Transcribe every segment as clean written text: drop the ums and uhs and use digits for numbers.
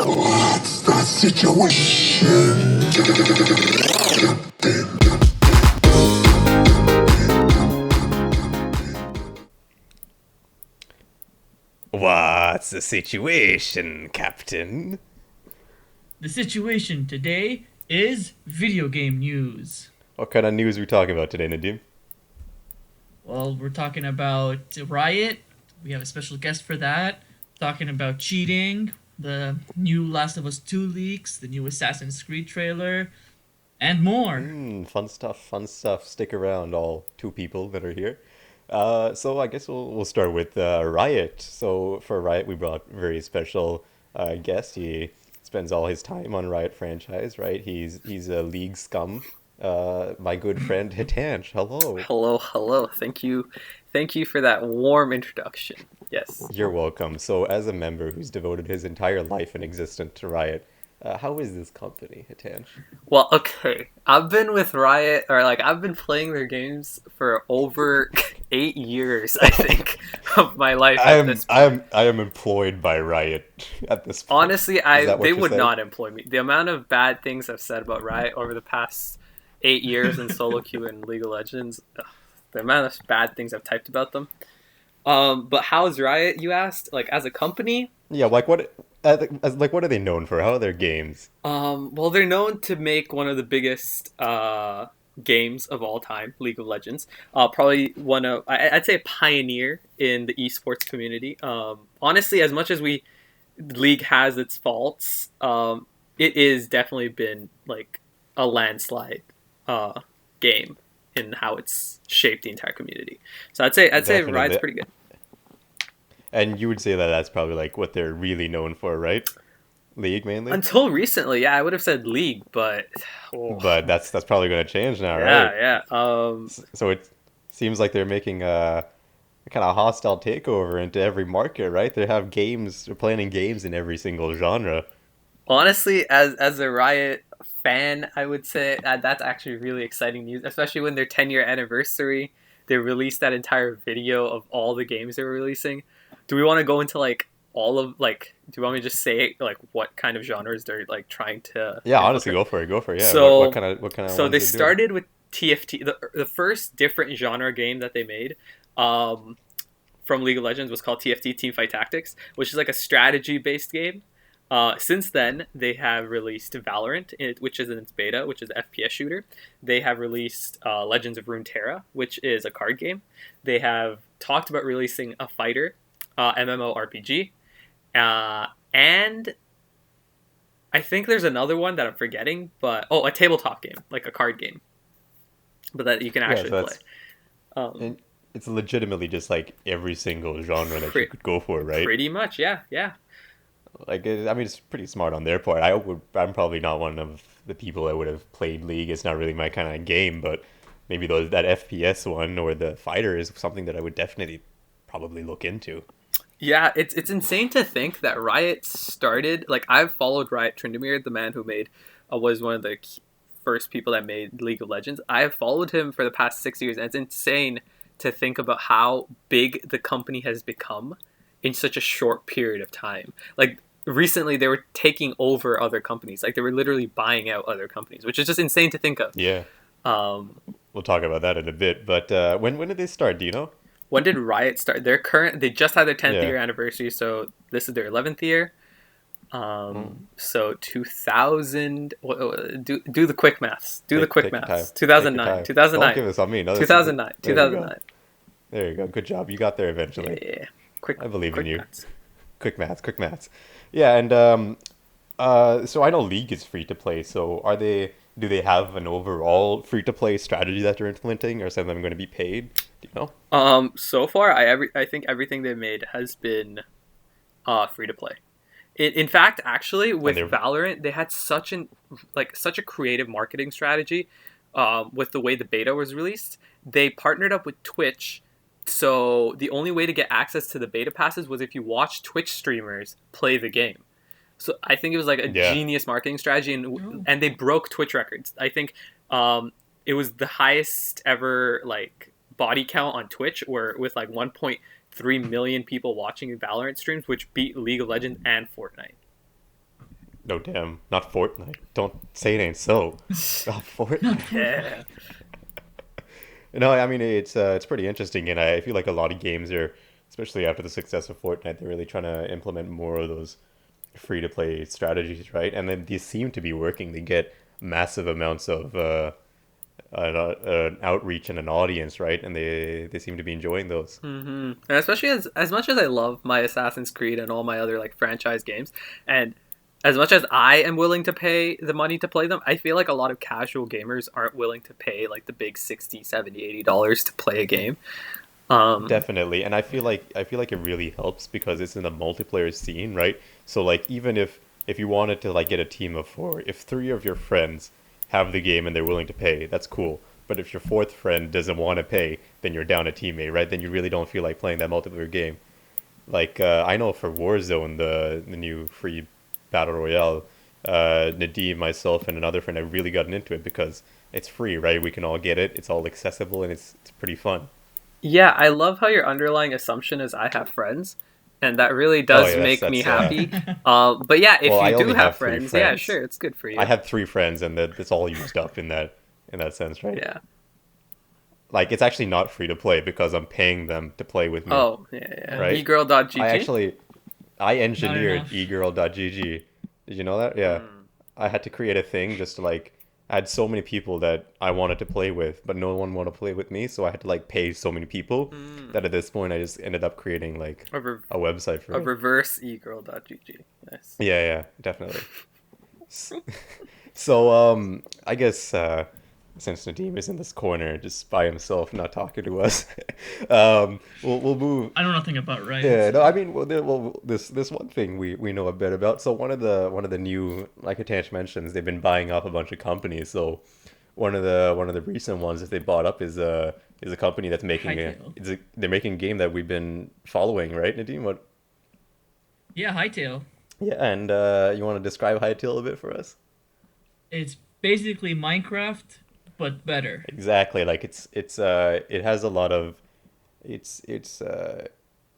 What's the situation? What's the situation, Captain? The situation today is video game news. What kind of news are we talking about today, Nadim? Well, we're talking about Riot. We have a special guest for that. Talking about cheating, the new Last of Us 2 leaks, the new Assassin's Creed trailer, and more. Fun stuff, fun stuff. Stick around, all two people that are here. So I guess we'll start with Riot. So for Riot, we brought a very special guest. He spends all his time on Riot franchise, right? He's a League scum. My good friend Hitanch. Hello. Hello, hello. Thank you for that warm introduction. Yes. You're welcome. So as a member who's devoted his entire life and existence to Riot, how is this company, Hitanch? Well, okay. I've been with Riot, or like I've been playing their games for over 8 years, I think, of my life. I am employed by Riot at this point. Honestly, they would not employ me. The amount of bad things I've said about Riot over the past 8 years in solo queue and League of Legends, the amount of bad things I've typed about them. But how's Riot? You asked, like as a company. Yeah, like what? What are they known for? How are their games? Well, they're known to make one of the biggest games of all time, League of Legends. Probably I'd say a pioneer in the esports community. Honestly, as much as League has its faults, it is definitely been like a landslide game in how it's shaped the entire community. So I'd say Riot's pretty good. And you would say that that's probably like what they're really known for, right? League mainly? Until recently, yeah, I would have said League, but but that's probably going to change now, right? Yeah. So it seems like they're making a kind of hostile takeover into every market, right? They're planning games in every single genre. Honestly, as a Riot fan, I would say that's actually really exciting news, especially when their 10-year anniversary, they released that entire video of all the games they were releasing. Do we want to go into like all of like? Do you want me to just say like what kind of genres they're like trying to? Yeah, honestly, go for it. Yeah. So what kind of? So they started with TFT. The first different genre game that they made, from League of Legends was called TFT Teamfight Tactics, which is like a strategy based game. Since then, they have released Valorant, which is in its beta, which is an FPS shooter. They have released Legends of Runeterra, which is a card game. They have talked about releasing a fighter, MMORPG, and I think there's another one that I'm forgetting, but a tabletop game, like a card game, but that you can actually play. And it's legitimately just like every single genre that you could go for, right? Pretty much, yeah. Like, I mean, it's pretty smart on their part. I'm probably not one of the people that would have played League. It's not really my kind of game, but maybe that FPS one or the fighter is something that I would definitely probably look into. Yeah, it's insane to think that Riot started, like I've followed Riot. Tryndamere, the man who was one of the first people that made League of Legends. I have followed him for the past 6 years, and it's insane to think about how big the company has become in such a short period of time. Like recently they were taking over other companies. Like they were literally buying out other companies, which is just insane to think of. Yeah. We'll talk about that in a bit. But when did they start? Do you know? When did Riot start? They just had their 10th year anniversary, so this is their 11th year. So 2000. Do the quick maths. The quick maths. 2009. 2009. Don't give us on me. No, 2009. 2009. There you go. Good job. You got there eventually. Yeah. I believe in you. Maths. Quick maths. Yeah, and so I know League is free to play. So do they have an overall free to play strategy that they're implementing, or some of them going to be paid? Do you know? So far, I think everything they've made has been free to play. In fact, actually, with Valorant, they had such a creative marketing strategy with the way the beta was released. They partnered up with Twitch. So the only way to get access to the beta passes was if you watch Twitch streamers play the game. So I think it was like a genius marketing strategy, and they broke Twitch records. I think it was the highest ever like body count on Twitch, with like 1.3 million people watching Valorant streams, which beat League of Legends and Fortnite. No, damn, not Fortnite. Don't say it ain't so. Not Fortnite. Yeah. No, I mean it's pretty interesting, and I feel like a lot of games are, especially after the success of Fortnite, they're really trying to implement more of those free to play strategies, right? And then these seem to be working. They get massive amounts of an outreach and an audience, right? And they seem to be enjoying those. And especially as much as I love my Assassin's Creed and all my other like franchise games, and as much as I am willing to pay the money to play them, I feel like a lot of casual gamers aren't willing to pay like the big 60, 70, $80 to play a game. Definitely, and I feel like it really helps because it's in a multiplayer scene, right? So like even if you wanted to like get a team of four, if three of your friends have the game and they're willing to pay, that's cool. But if your fourth friend doesn't want to pay, then you're down a teammate, right? Then you really don't feel like playing that multiplayer game. Like I know for Warzone, the new free battle royale, Nadim, myself, and another friend have really gotten into it because it's free, right? We can all get it. It's all accessible and it's pretty fun. Yeah, I love how your underlying assumption is I have friends, and that really Oh does yeah, make me that's happy. But yeah, if well, I you do only have have three friends, yeah, friends. sure, it's good for I you. had three friends, and that's all used up in that sense, right? Yeah. Like it's actually not free to play because I'm paying them to play with me, Oh, yeah, yeah. right? I egirl.gg? actually I Not engineered enough. egirl.gg. Did you know that? Yeah. I had to create a thing just to like I had so many people that I wanted to play with, but no one wanted to play with me, so I had to like pay so many people that at this point I just ended up creating like A, re- a website for a it. reverse egirl.gg. Nice. Yeah, yeah, definitely. S- So, I guess since Nadim is in this corner, just by himself, not talking to us, we'll move. I know nothing about Yeah, Riot. no, I mean, this one thing we know a bit about. So one of the new, like Atanch mentions, they've been buying up a bunch of companies. So one of the recent ones that they bought up is a company that's making Hightail. they're making a game that we've been following, right, Nadim? What? Yeah, Hightail. Yeah, and you want to describe Hytale a bit for us? It's basically Minecraft, but better. Exactly. Like it has a lot of it's it's uh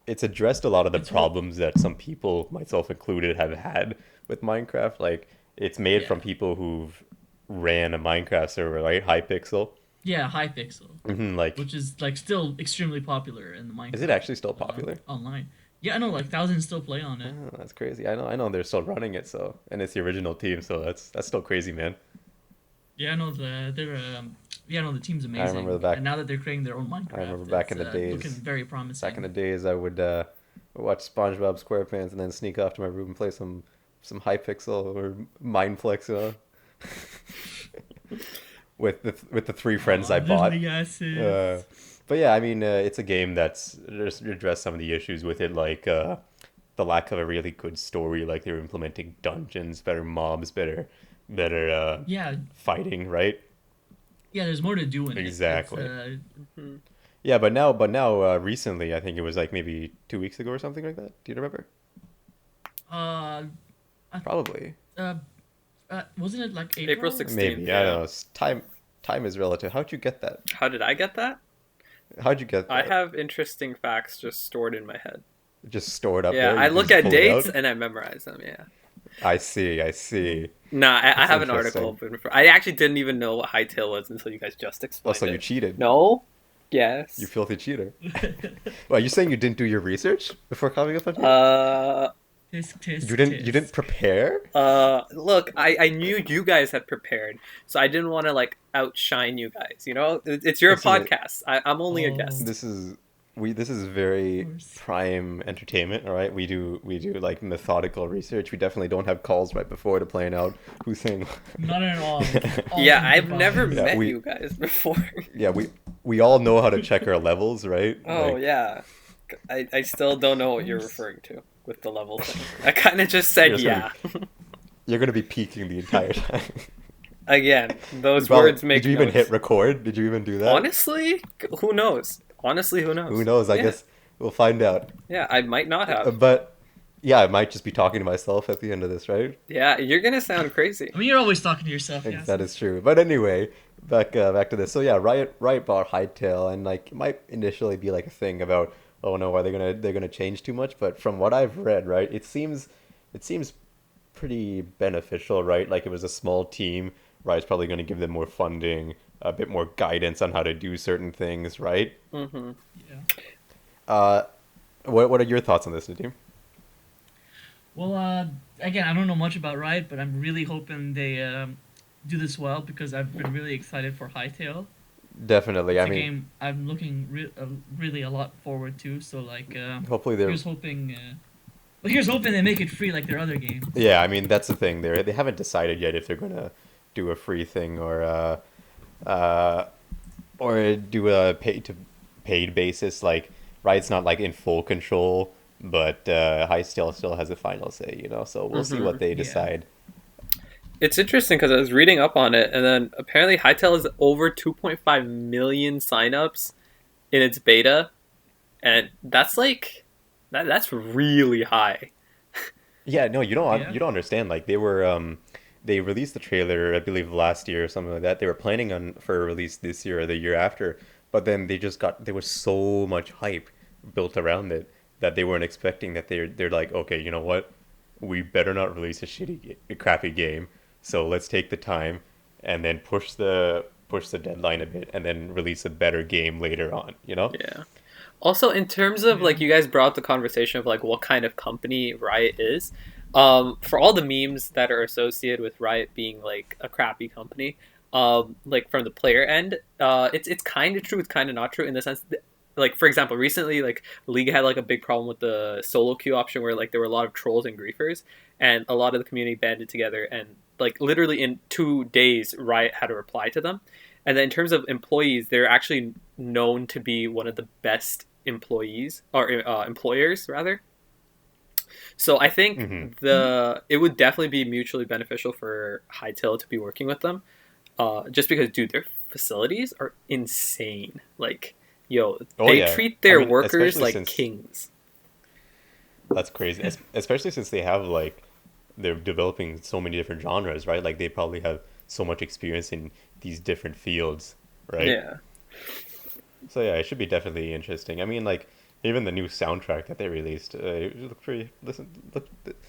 it's addressed a lot of the It's whole. problems that some people, myself included, have had with Minecraft. Like it's made Yeah. from people who've ran a Minecraft server, right? Hypixel. Yeah, Hypixel, Like, which is like still extremely popular in the is it Minecraft actually still popular? online. Yeah, I know like thousands still play on it. Oh, that's crazy. I know they're still running it, so and it's the original team, so that's still crazy, man. Yeah, I know yeah, I know the team's I remember amazing. And now that they're creating their own I remember Minecraft, back it's in the looking days. very Back in the promising. days, I would watch SpongeBob SquarePants and then sneak off to my room and play some Hypixel or Mineplex, with the three friends I Oh, bought. the Uh, asses. but yeah, I mean, it's a game that's just addressed some of the issues with it, like the lack of a really good story. Like they were implementing dungeons, better mobs, better Yeah, fighting, right? yeah. There's more to do in it. It's Exactly. Yeah, but now, recently, I think it was like maybe 2 weeks ago or something like that. Do you remember? uh, Probably. uh, wasn't it like April April? 16th. Maybe. I Yeah. don't know. Time is relative. How'd you get that? How did I get that? How'd you get I that? have interesting facts just stored in my head. Just stored up Yeah, there. I You look just at pull it dates out? and I memorize them. Yeah. I see. I see. Nah, I That's have an article interesting. open. I actually didn't even know what hightail was until you guys just Oh, explained so you it. cheated. No. You Yes. filthy cheater. Well, are you saying you didn't do your research before coming up on here? Uh. Tisk tisk You didn't tisk. prepare? Look, I knew you guys had prepared, so I didn't want to like outshine you guys. You know, it's your This is a, podcast. I'm only a Oh, guest. this is of very course. prime entertainment, all right? We do like methodical research. We definitely don't have calls right before to plan out who's saying. Not at all. All Yeah, I've never improvised. Yeah, met we you guys before. yeah, we all know how to check our levels, right? Oh Like yeah, I still don't know what you're referring to with the level thing. I kind of just said You're yeah. you're gonna be peeking the entire time. Again, those Probably- words make did you even no hit record? Did you even do that? Honestly, who knows? Honestly, who knows? Who knows? I Yeah. guess we'll find out. Yeah, I might not have. But yeah, I might just be talking to myself at the end of this, right? Yeah, you're gonna sound crazy. I mean, you're always talking to yourself. Think Yeah. that is true. But anyway, back to this. So yeah, Riot bought Hytale, and like it might initially be like a thing about, oh no, are they're gonna change too much? But from what I've read, right, it seems pretty beneficial, right? Like it was a small team, right? It's probably going to give them more funding, a bit more guidance on how to do certain things, right? Mm-hmm. Yeah. Uh, what are your thoughts on this, Nadim? Well, again, I don't know much about Riot, but I'm really hoping they do this well because I've been really excited for Hytale. Definitely. It's I a mean, game I'm looking really a lot forward to. So hopefully they're. here's hoping. Well, here's hoping they make it free like their other games. Yeah, I mean that's the thing. They haven't decided yet if they're gonna do a free thing uh, or do a paid basis. Like Riot's not like in full control, but High still has the final say. So we'll see what they Yeah. decide. It's interesting because I was reading up on it, and then apparently Hytale is over 2.5 million signups in its beta, and that's like that's really high. Yeah, no, Yeah. you don't understand. Like they released the trailer, I believe last year or something like that. They were planning on for a release this year or the year after, but then there was so much hype built around it that they weren't expecting that they're like, okay, you know what? We better not release a crappy game. So let's take the time and then push the deadline a bit and then release a better game later on, you know? Yeah. Also, in terms of Yeah. like you guys brought up the conversation of like what kind of company Riot is, for all the memes that are associated with Riot being like a crappy company, like from the player end, it's kind of true, it's kind of not true in the sense that, like for example, recently like League had like a big problem with the solo queue option where like there were a lot of trolls and griefers, and a lot of the community banded together and like literally in 2 days Riot had a reply to them. And then in terms of employees, they're actually known to be one of the best employees or employers rather. So I think Hmm. it would definitely be mutually beneficial for Hytale to be working with them, just because dude, their facilities are insane. Like, yo, Oh they yeah. treat I their mean, workers especially like since kings. that's crazy. Especially since they have like they're developing so many different genres, right? Like they probably have so much experience in these different fields, right? Yeah. So yeah, it should be definitely interesting. I mean, like even the new soundtrack that they released, it looked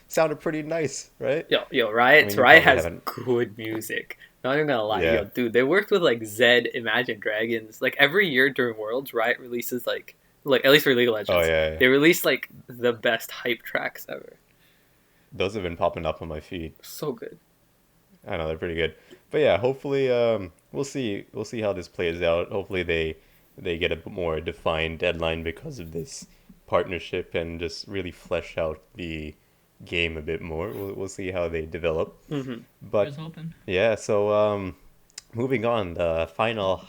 sounded pretty nice, right? Yo, I mean, you Riot probably has haven't. good music. Not even gonna lie, Yeah. yo, dude, they worked with like Zed, Imagine Dragons. Like every year during Worlds, Riot releases like at least for League of Oh Legends, yeah, yeah. they release like the best hype tracks ever. Those have been popping up on my feed. So good. I know they're pretty good. But yeah, hopefully, we'll see how this plays out. Hopefully they get a bit more defined deadline because of this partnership and just really flesh out the game a bit more. We'll see how they develop. Mm-hmm. But Here's hoping. yeah, so moving on, the final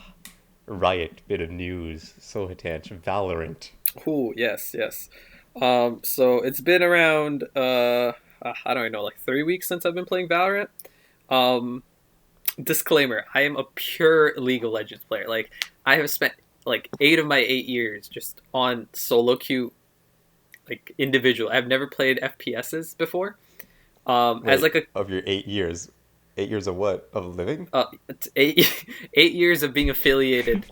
Riot bit of news. So Hitanch, Valorant. Cool. Yes, yes. So it's been around I don't know, like 3 weeks since I've been playing Valorant. Um, Disclaimer: I am a pure League of Legends player. Like I have spent like 8 of my 8 years just on solo queue, like individual. I've never played FPSs before. As Wait, like a of your 8 years, 8 years of what? Of living? it's eight 8 years of being affiliated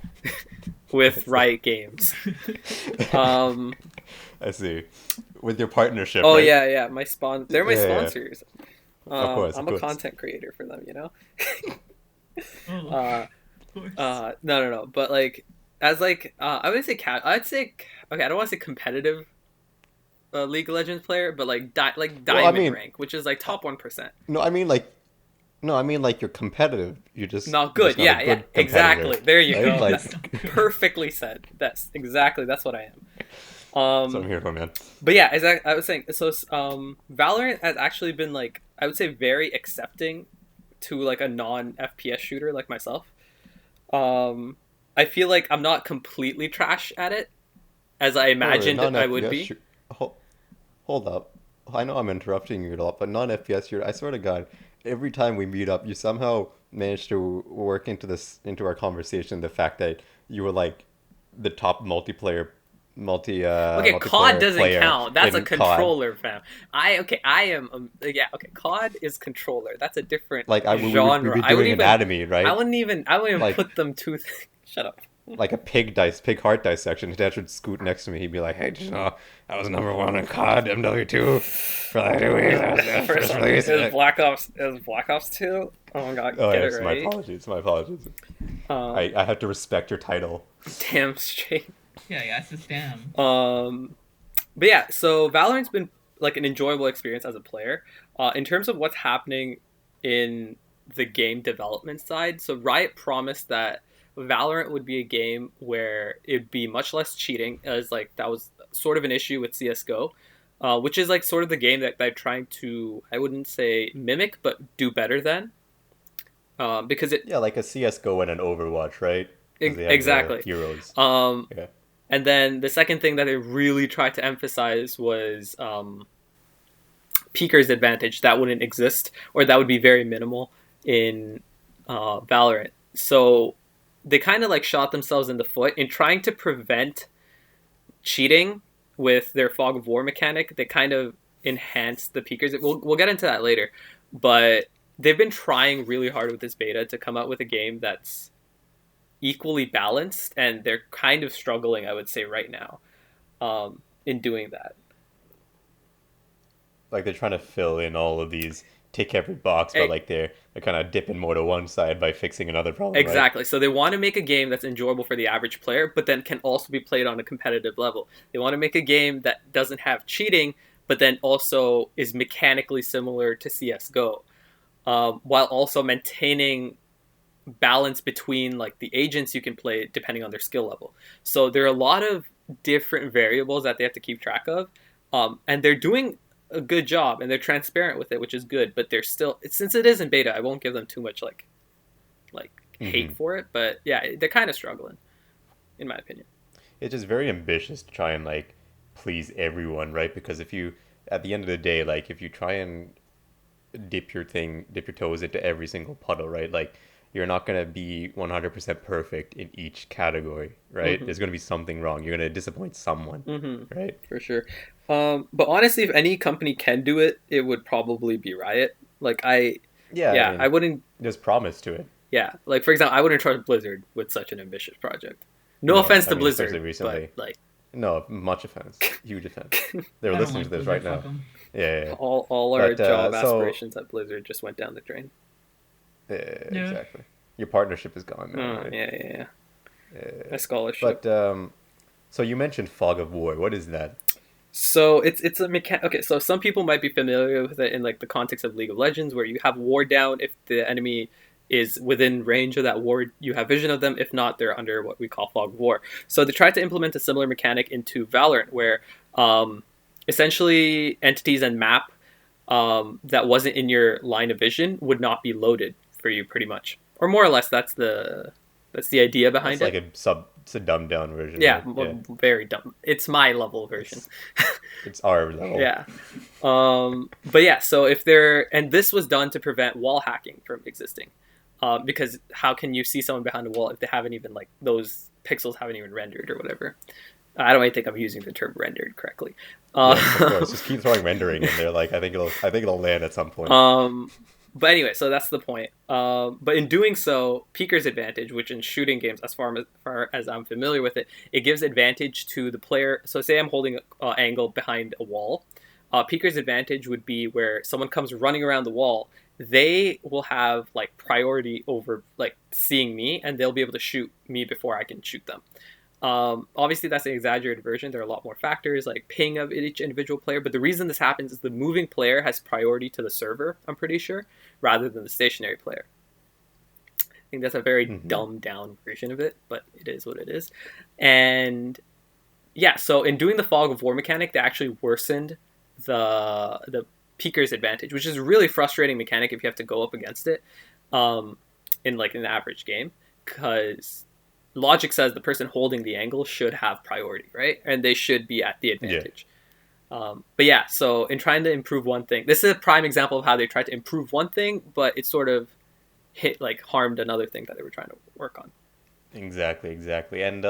with That's Riot Games. Um, I see. With your partnership, oh right? yeah, my they're my Yeah, yeah. sponsors. Of course, of I'm a course. content creator for them, you know. Oh, Uh, of course. no. But like, as like, I would say I'd say okay. I don't want to say competitive League of Legends player, but like like Well, I diamond mean, rank, which is like top 1%. no, I mean like, no, I mean like you're competitive. Not You're good. just not a Yeah, good competitor, exactly. There you right? go. Like, That's perfectly said. That's what I am. that's what I'm here for, man. But yeah, as I was saying, so Valorant has actually been like I would say very accepting to like a non FPS shooter like myself. I feel like I'm not completely trash at it as I However, imagined I would non-FPS, be. hold up. I know I'm interrupting you a lot, but non-FPS, I swear to God, every time we meet up, you somehow manage to work into our conversation the fact that you were like the top Okay, COD multiplayer doesn't player count. That's a in COD. controller, fam. I am yeah. Okay, COD is controller. That's a different Like we'd genre. be doing anatomy, right? I wouldn't even Like put them two. Shut up. like a pig heart dissection. His dad would scoot next to me. He'd be like, "Hey, did you know I was #1 in COD MW2 for like 2 weeks? That was the First first one, release." it was Black Ops. It was Black Ops 2. Oh my god, Oh get it yes, my right. apologies. My apologies. Um, I have to respect your title. damn straight. Yeah, it's just damn. But yeah, so Valorant's been like an enjoyable experience as a player. In terms of what's happening in the game development side, so Riot promised that Valorant would be a game where it'd be much less cheating, as like that was sort of an issue with CS:GO, which is like sort of the game that they're trying to, I wouldn't say mimic, but do better than, because it Yeah, like a CS:GO and an Overwatch, right? Because they have the exactly. heroes. Um, Yeah. and then the second thing that they really tried to emphasize was Peeker's advantage. That wouldn't exist, or that would be very minimal in Valorant. So they kind of like shot themselves in the foot in trying to prevent cheating with their Fog of War mechanic. They kind of enhanced the Peekers. We'll get into that later, but they've been trying really hard with this beta to come out with a game that's equally balanced, and they're kind of struggling, I would say, right now in doing that. Like they're trying to fill in all of these, tick every box, but like they're kind of dipping more to one side by fixing another problem, right? Exactly. So they want to make a game that's enjoyable for the average player, but then can also be played on a competitive level. They want to make a game that doesn't have cheating, but then also is mechanically similar to CS:GO, while also maintaining balance between like the agents you can play depending on their skill level. So there are a lot of different variables that they have to keep track of, and they're doing a good job and they're transparent with it, which is good. But they're still, since it is in beta, I won't give them too much like hate for it. But yeah, they're kind of struggling, in my opinion. It's just very ambitious to try and like please everyone, right? Because if you, at the end of the day, like if you try and dip your toes into every single puddle, right? Like you're not gonna be 100% perfect in each category, right? There's gonna be something wrong. You're gonna disappoint someone, right? For sure. But honestly, if any company can do it, it would probably be Riot. Like Yeah, yeah, I mean, I wouldn't. there's promise to it. Yeah, like for example, I wouldn't trust Blizzard with such an ambitious project. No No, offense I to mean, especially Blizzard, recently. but like No, much offense, huge offense. They're I don't listening like to this Blizzard, right now. fuck 'em. Yeah. all our But, job so- aspirations at Blizzard just went down the drain. Yeah, Yeah. exactly. Your partnership is gone now, Oh, right? yeah. Yeah. My scholarship. But so you mentioned Fog of War. What is that? So it's a mechanic. Okay, so some people might be familiar with it in like the context of League of Legends, where you have ward down if the enemy is within range of that ward, you have vision of them. If not, they're under what we call Fog of War. So they tried to implement a similar mechanic into Valorant, where essentially entities and map that wasn't in your line of vision would not be loaded for you, pretty much, or more or less. That's the idea behind It's it. like it's a dumbed down version. Yeah, right? very dumb. It's my level version. It's our level. Yeah. But yeah, so if they're, and this was done to prevent wall hacking from existing. Because how can you see someone behind a wall if they haven't even, like, those pixels haven't even rendered or whatever? I don't even think I'm using the term rendered correctly. Yeah, of course. Just keep throwing rendering in there. Like I think it'll land at some point. But anyway, so that's the point. But in doing so, Peeker's advantage, which in shooting games, as far as I'm familiar with it, it gives advantage to the player. So say I'm holding an angle behind a wall. Peeker's advantage would be where someone comes running around the wall, they will have like priority over like seeing me, and they'll be able to shoot me before I can shoot them. Obviously, that's an exaggerated version. There are a lot more factors like ping of each individual player, but the reason this happens is the moving player has priority to the server, I'm pretty sure, rather than the stationary player. I think that's a very dumbed down version of it, but it is what it is. And yeah, so in doing the Fog of War mechanic, they actually worsened the Peeker's advantage, which is a really frustrating mechanic if you have to go up against it in like an average game, because logic says the person holding the angle should have priority, right? And they should be at the advantage. Yeah. But yeah, so in trying to improve one thing, this is a prime example of how they tried to improve one thing, but it sort of harmed another thing that they were trying to work on. Exactly. And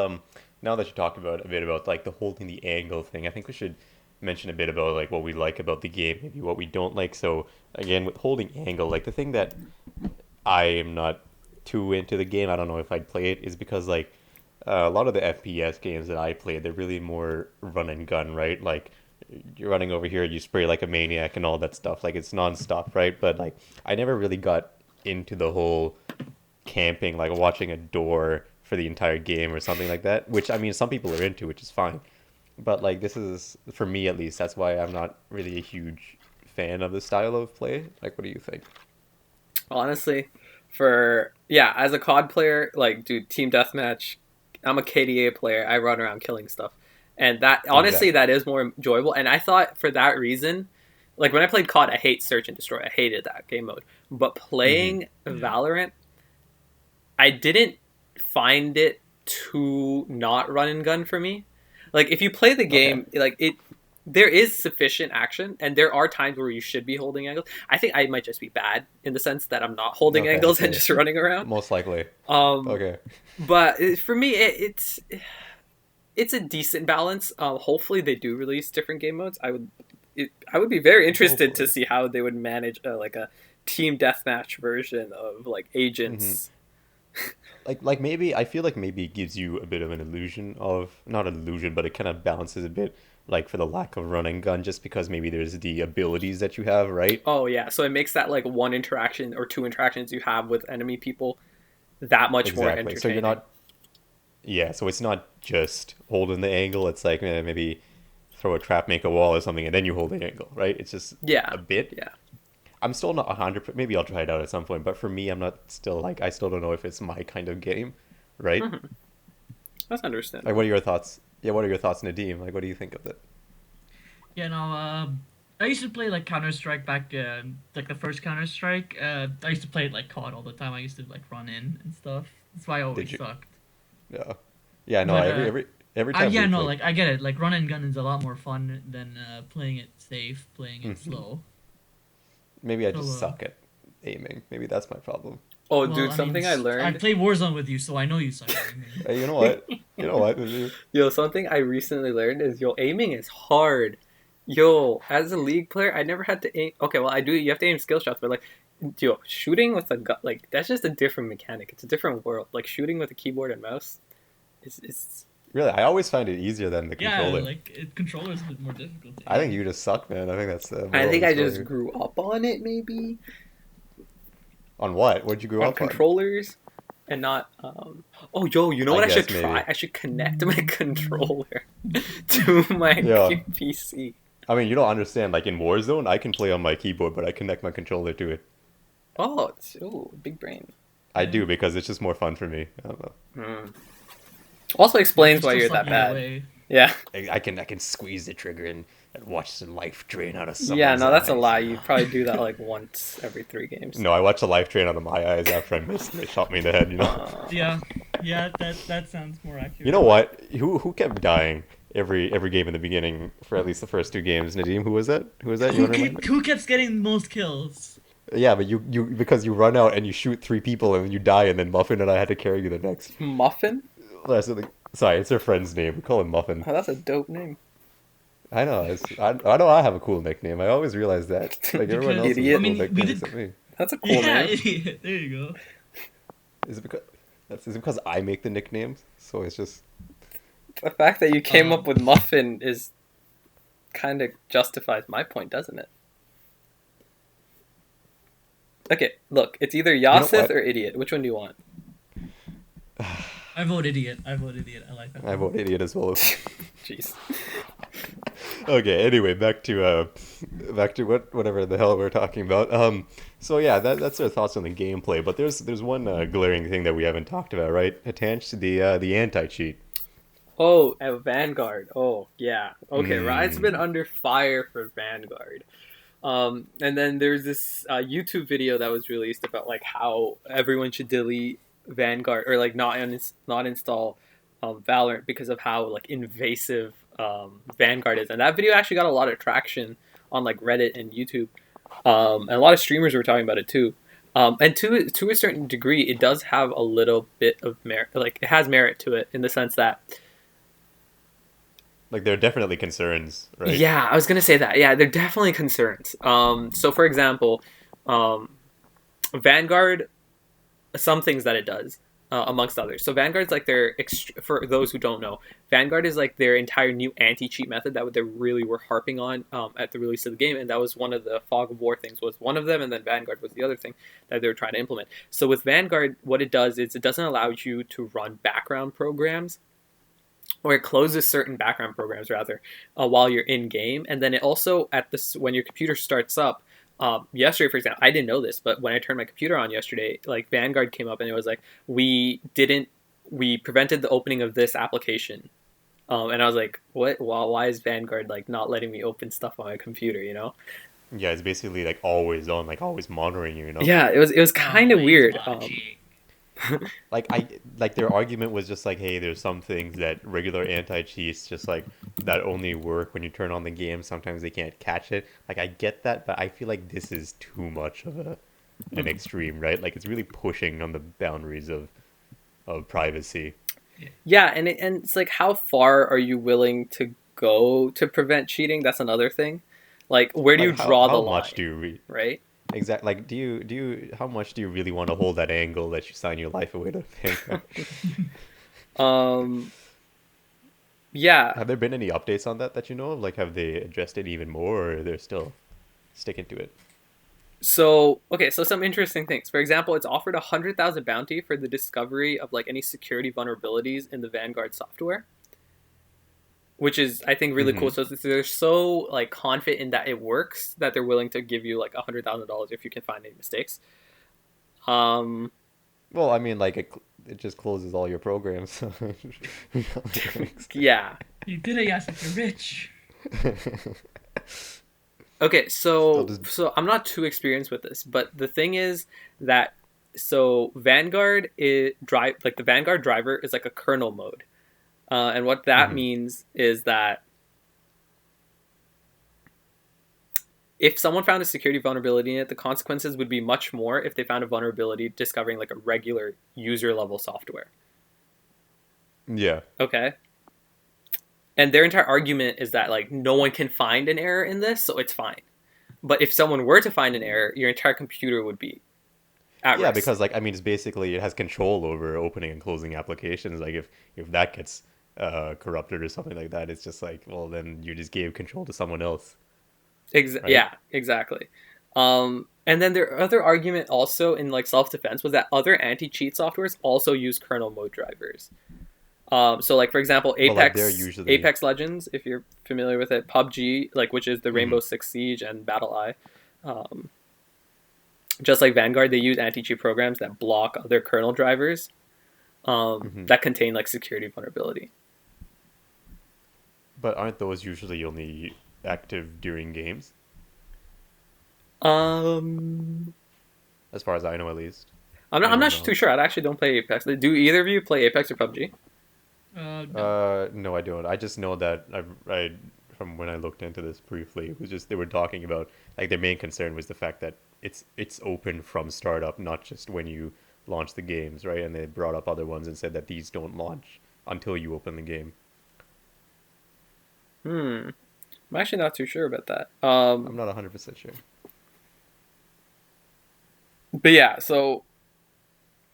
now that you talked about a bit about like the holding the angle thing, I think we should mention a bit about like what we like about the game, maybe what we don't like. So again, with holding angle, like the thing that I am not too into the game, I don't know if I'd play it, is because like a lot of the FPS games that I play, they're really more run and gun, right? Like you're running over here, you spray like a maniac and all that stuff. Like it's nonstop, right? But like I never really got into the whole camping, like watching a door for the entire game or something like that. Which I mean, some people are into, which is fine. But like this is for me at least. That's why I'm not really a huge fan of the style of play. Like, what do you think? Honestly, as a COD player, like, dude, team deathmatch. I'm a KDA player. I run around killing stuff, and that honestly Exactly. that is more enjoyable. And I thought for that reason, like when I played COD, I hate search and destroy. I hated that game mode. But Hmm. playing Valorant, I didn't find it too not run and gun for me. Like if you play the Okay. game, like it, there is sufficient action, and there are times where you should be holding angles. I think I might just be bad in the sense that I'm not holding Okay. angles and Yeah. just running around. Most likely. Um, Okay. but for me, it's a decent balance. Hopefully, they do release different game modes. I would be very interested to Hopefully. see how they would manage like a team deathmatch version of like Hmm. agents. Like maybe I feel like maybe it gives you a bit of an illusion of not an illusion, but it kind of balances a bit like for the lack of run and gun, just because maybe there's the abilities that you have, right? Oh yeah, so it makes that like one interaction or two interactions you have with enemy people that much more Exactly. So you're entertaining. not, yeah. So it's not just holding the angle. It's like maybe throw a trap, make a wall or something, and then you hold the angle, right? It's just Yeah, a bit. yeah. I'm still not 100. Maybe I'll try it out at some point, but for me, I'm not still like I still don't know if it's my kind of game, right? Hmm. That's Like, what understandable. are your thoughts? Yeah, what are your thoughts, Nadim? Like, what do you think of it? Yeah, no, I used to play like Counter Strike back, like the first Counter Strike. I used to play it like COD all the time. I used to like run in and stuff. That's why I always Did you? sucked. Yeah. Yeah. No. But Every time yeah, we no, play. like I get it. Like run and gun is a lot more fun than playing it safe, playing it Mhm. slow. Maybe I So, just suck at aiming. Maybe that's my problem. Oh, well, dude, I mean, something I I learned. play Warzone with you, so I know you suck at aiming. Hey, you know what? You know what? Yo, something I recently learned is aiming is hard. Yo, as a league player, I never had to aim. Okay, well, I do. You have to aim skill shots, but like, shooting with a gun, like that's just a different mechanic. It's a different world. Like shooting with a keyboard and mouse is Really, I always find it easier than the Yeah, controller. like controller's a bit more difficult to I think aim. you just suck, man. I think that's the I moral of think the I just story. grew up on it, maybe On what? What'd you grow on up on? controllers and not. Oh, yo, you know I what I should guess try? maybe. I should connect my controller to my Yeah. PC. I mean, you don't understand. Like in Warzone, I can play on my keyboard, but I connect my controller to it. Oh, big brain. I Yeah, do because it's just more fun for me. I don't know. Hmm. Also you explains can why still you're suck that either bad. way. Yeah. I can squeeze the trigger and watch the life drain out of Yeah, someone's no, that's a eyes. lie. You probably do that like once every 3 games. No, I watch the life drain out of my eyes after I missed and they shot me in the head. You know. Yeah, yeah, that sounds more You know accurate. what? Who kept dying every game in the beginning for at least the first two games? Nadim, who was that? Who was that? You want to remind me? Who keeps getting the most kills? Yeah, but you because you run out and you shoot three people and you die, and then Muffin and I had to carry you the next. Muffin? That's the, sorry, it's her friend's name. We call him Muffin. Oh, that's a dope name. I know. I know I have a cool nickname. I always realize that. Like everyone else Because has a I Idiot. cool mean, we nickname did. except me. That's a cool Yeah, name. idiot. There you go. Is it because is it because I make the nicknames? So it's just The fact that you came up Um, with Muffin is kind of justifies my point, doesn't it? Okay, look, it's either you know Yasith what? or Idiot. Which one do you want? I vote idiot. I vote idiot. I like that. I one. vote idiot as well. Jeez. Okay, anyway, back to whatever the hell we're talking about. So yeah, that's our thoughts on the gameplay. But there's one glaring thing that we haven't talked about, right? Attached to the anti cheat. Oh, Vanguard. Oh, yeah. Okay, Riot's been Mm. under fire for Vanguard. And then there's this YouTube video that was released about like how everyone should delete Vanguard or like not install Valorant because of how like invasive Vanguard is. And that video actually got a lot of traction on like Reddit and YouTube. And a lot of streamers were talking about it too. And to a certain degree, it does have a little bit of merit. Like it has merit to it in the sense that Like there are definitely concerns, right? yeah, I was gonna say that. Yeah, they're definitely concerns. So for example, Vanguard, some things that it does. amongst others. So Vanguard's like for those who don't know, Vanguard is like their entire new anti-cheat method that they really were harping on at the release of the game, and that was one of the Fog of War things was one of them, and then Vanguard was the other thing that they were trying to implement. So with Vanguard, what it does is it doesn't allow you to run background programs, or it closes certain background programs rather while you're in game, and then it also when your computer starts up. Yesterday, for example, I didn't know this, but when I turned my computer on yesterday, like Vanguard came up and it was like, we prevented the opening of this application. And I was like, what? Well, why is Vanguard like not letting me open stuff on my computer, you know? Yeah, it's basically like always on, like always monitoring you, you know? Yeah, it was kind of weird. Like their argument was just like, hey, there's some things that regular anti-cheats just like that only work when you turn on the game. Sometimes they can't catch it. Like I get that, but I feel like this is too much of an extreme, right? Like it's really pushing on the boundaries of privacy. Yeah, and it's like, how far are you willing to go to prevent cheating? That's another thing. Like, where do you draw the line? How much do you right? Exactly. Like, do you? How much do you really want to hold that angle that you sign your life away to Vanguard? Yeah. Have there been any updates on that you know of? Like, have they addressed it even more, or they're still sticking to it? So, okay, so some interesting things. For example, it's offered 100,000 bounty for the discovery of like any security vulnerabilities in the Vanguard software, which is, I think, really cool. So they're so like confident in that it works that they're willing to give you like $100,000 if you can find any mistakes. Well, I mean, like it just closes all your programs. Yeah. You did it, Yasif. You're rich. Okay, so I'm not too experienced with this, but the thing is that Vanguard the Vanguard driver is like a kernel mode. And what that means is that if someone found a security vulnerability in it, the consequences would be much more if they found a vulnerability discovering like a regular user level software. Yeah. Okay. And their entire argument is that like no one can find an error in this, so it's fine. But if someone were to find an error, your entire computer would be at risk. Because like I mean, it has control over opening and closing applications. Like if that gets corrupted or something like that, it's just like, well, then you just gave control to someone else. Right? Yeah, exactly. And then their other argument also in like self-defense was that other anti-cheat softwares also use kernel mode drivers. So like for example, Apex Legends, if you're familiar with it, PUBG, like which is the Rainbow Six Siege and BattleEye, just like Vanguard, they use anti-cheat programs that block other kernel drivers that contain like security vulnerability. But aren't those usually only active during games? As far as I know, at least. I'm not too sure. I actually don't play Apex. Do either of you play Apex or PUBG? No, I don't. I just know that I from when I looked into this briefly, it was just they were talking about like their main concern was the fact that it's open from startup, not just when you launch the games, right? And they brought up other ones and said that these don't launch until you open the game. I'm actually not too sure about that. I'm not 100% sure. But yeah, so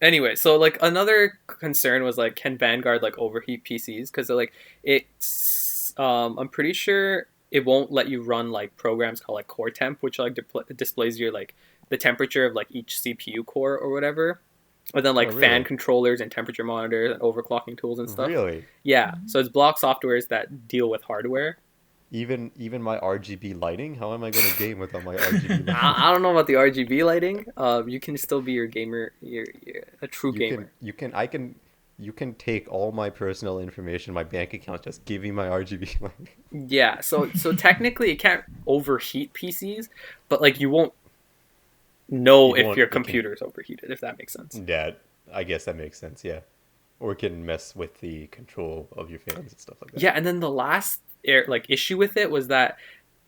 anyway, so like another concern was like, can Vanguard like overheat PCs? Because like it's, I'm pretty sure it won't let you run like programs called like core temp, which like displays your like the temperature of like each CPU core or whatever. And then like fan controllers and temperature monitors and overclocking tools and stuff. Really? Yeah. So it's block softwares that deal with hardware. Even my RGB lighting? How am I going to game without my RGB lighting? I don't know about the RGB lighting. You can still be your gamer, you're a true gamer. You can take all my personal information, my bank account, just give me my RGB lighting. Yeah. So technically it can't overheat PCs, but like you won't know if your computer's overheated, if that makes sense. Yeah, I guess that makes sense, yeah. Or it can mess with the control of your fans and stuff like that. Yeah, and then the last issue with it was that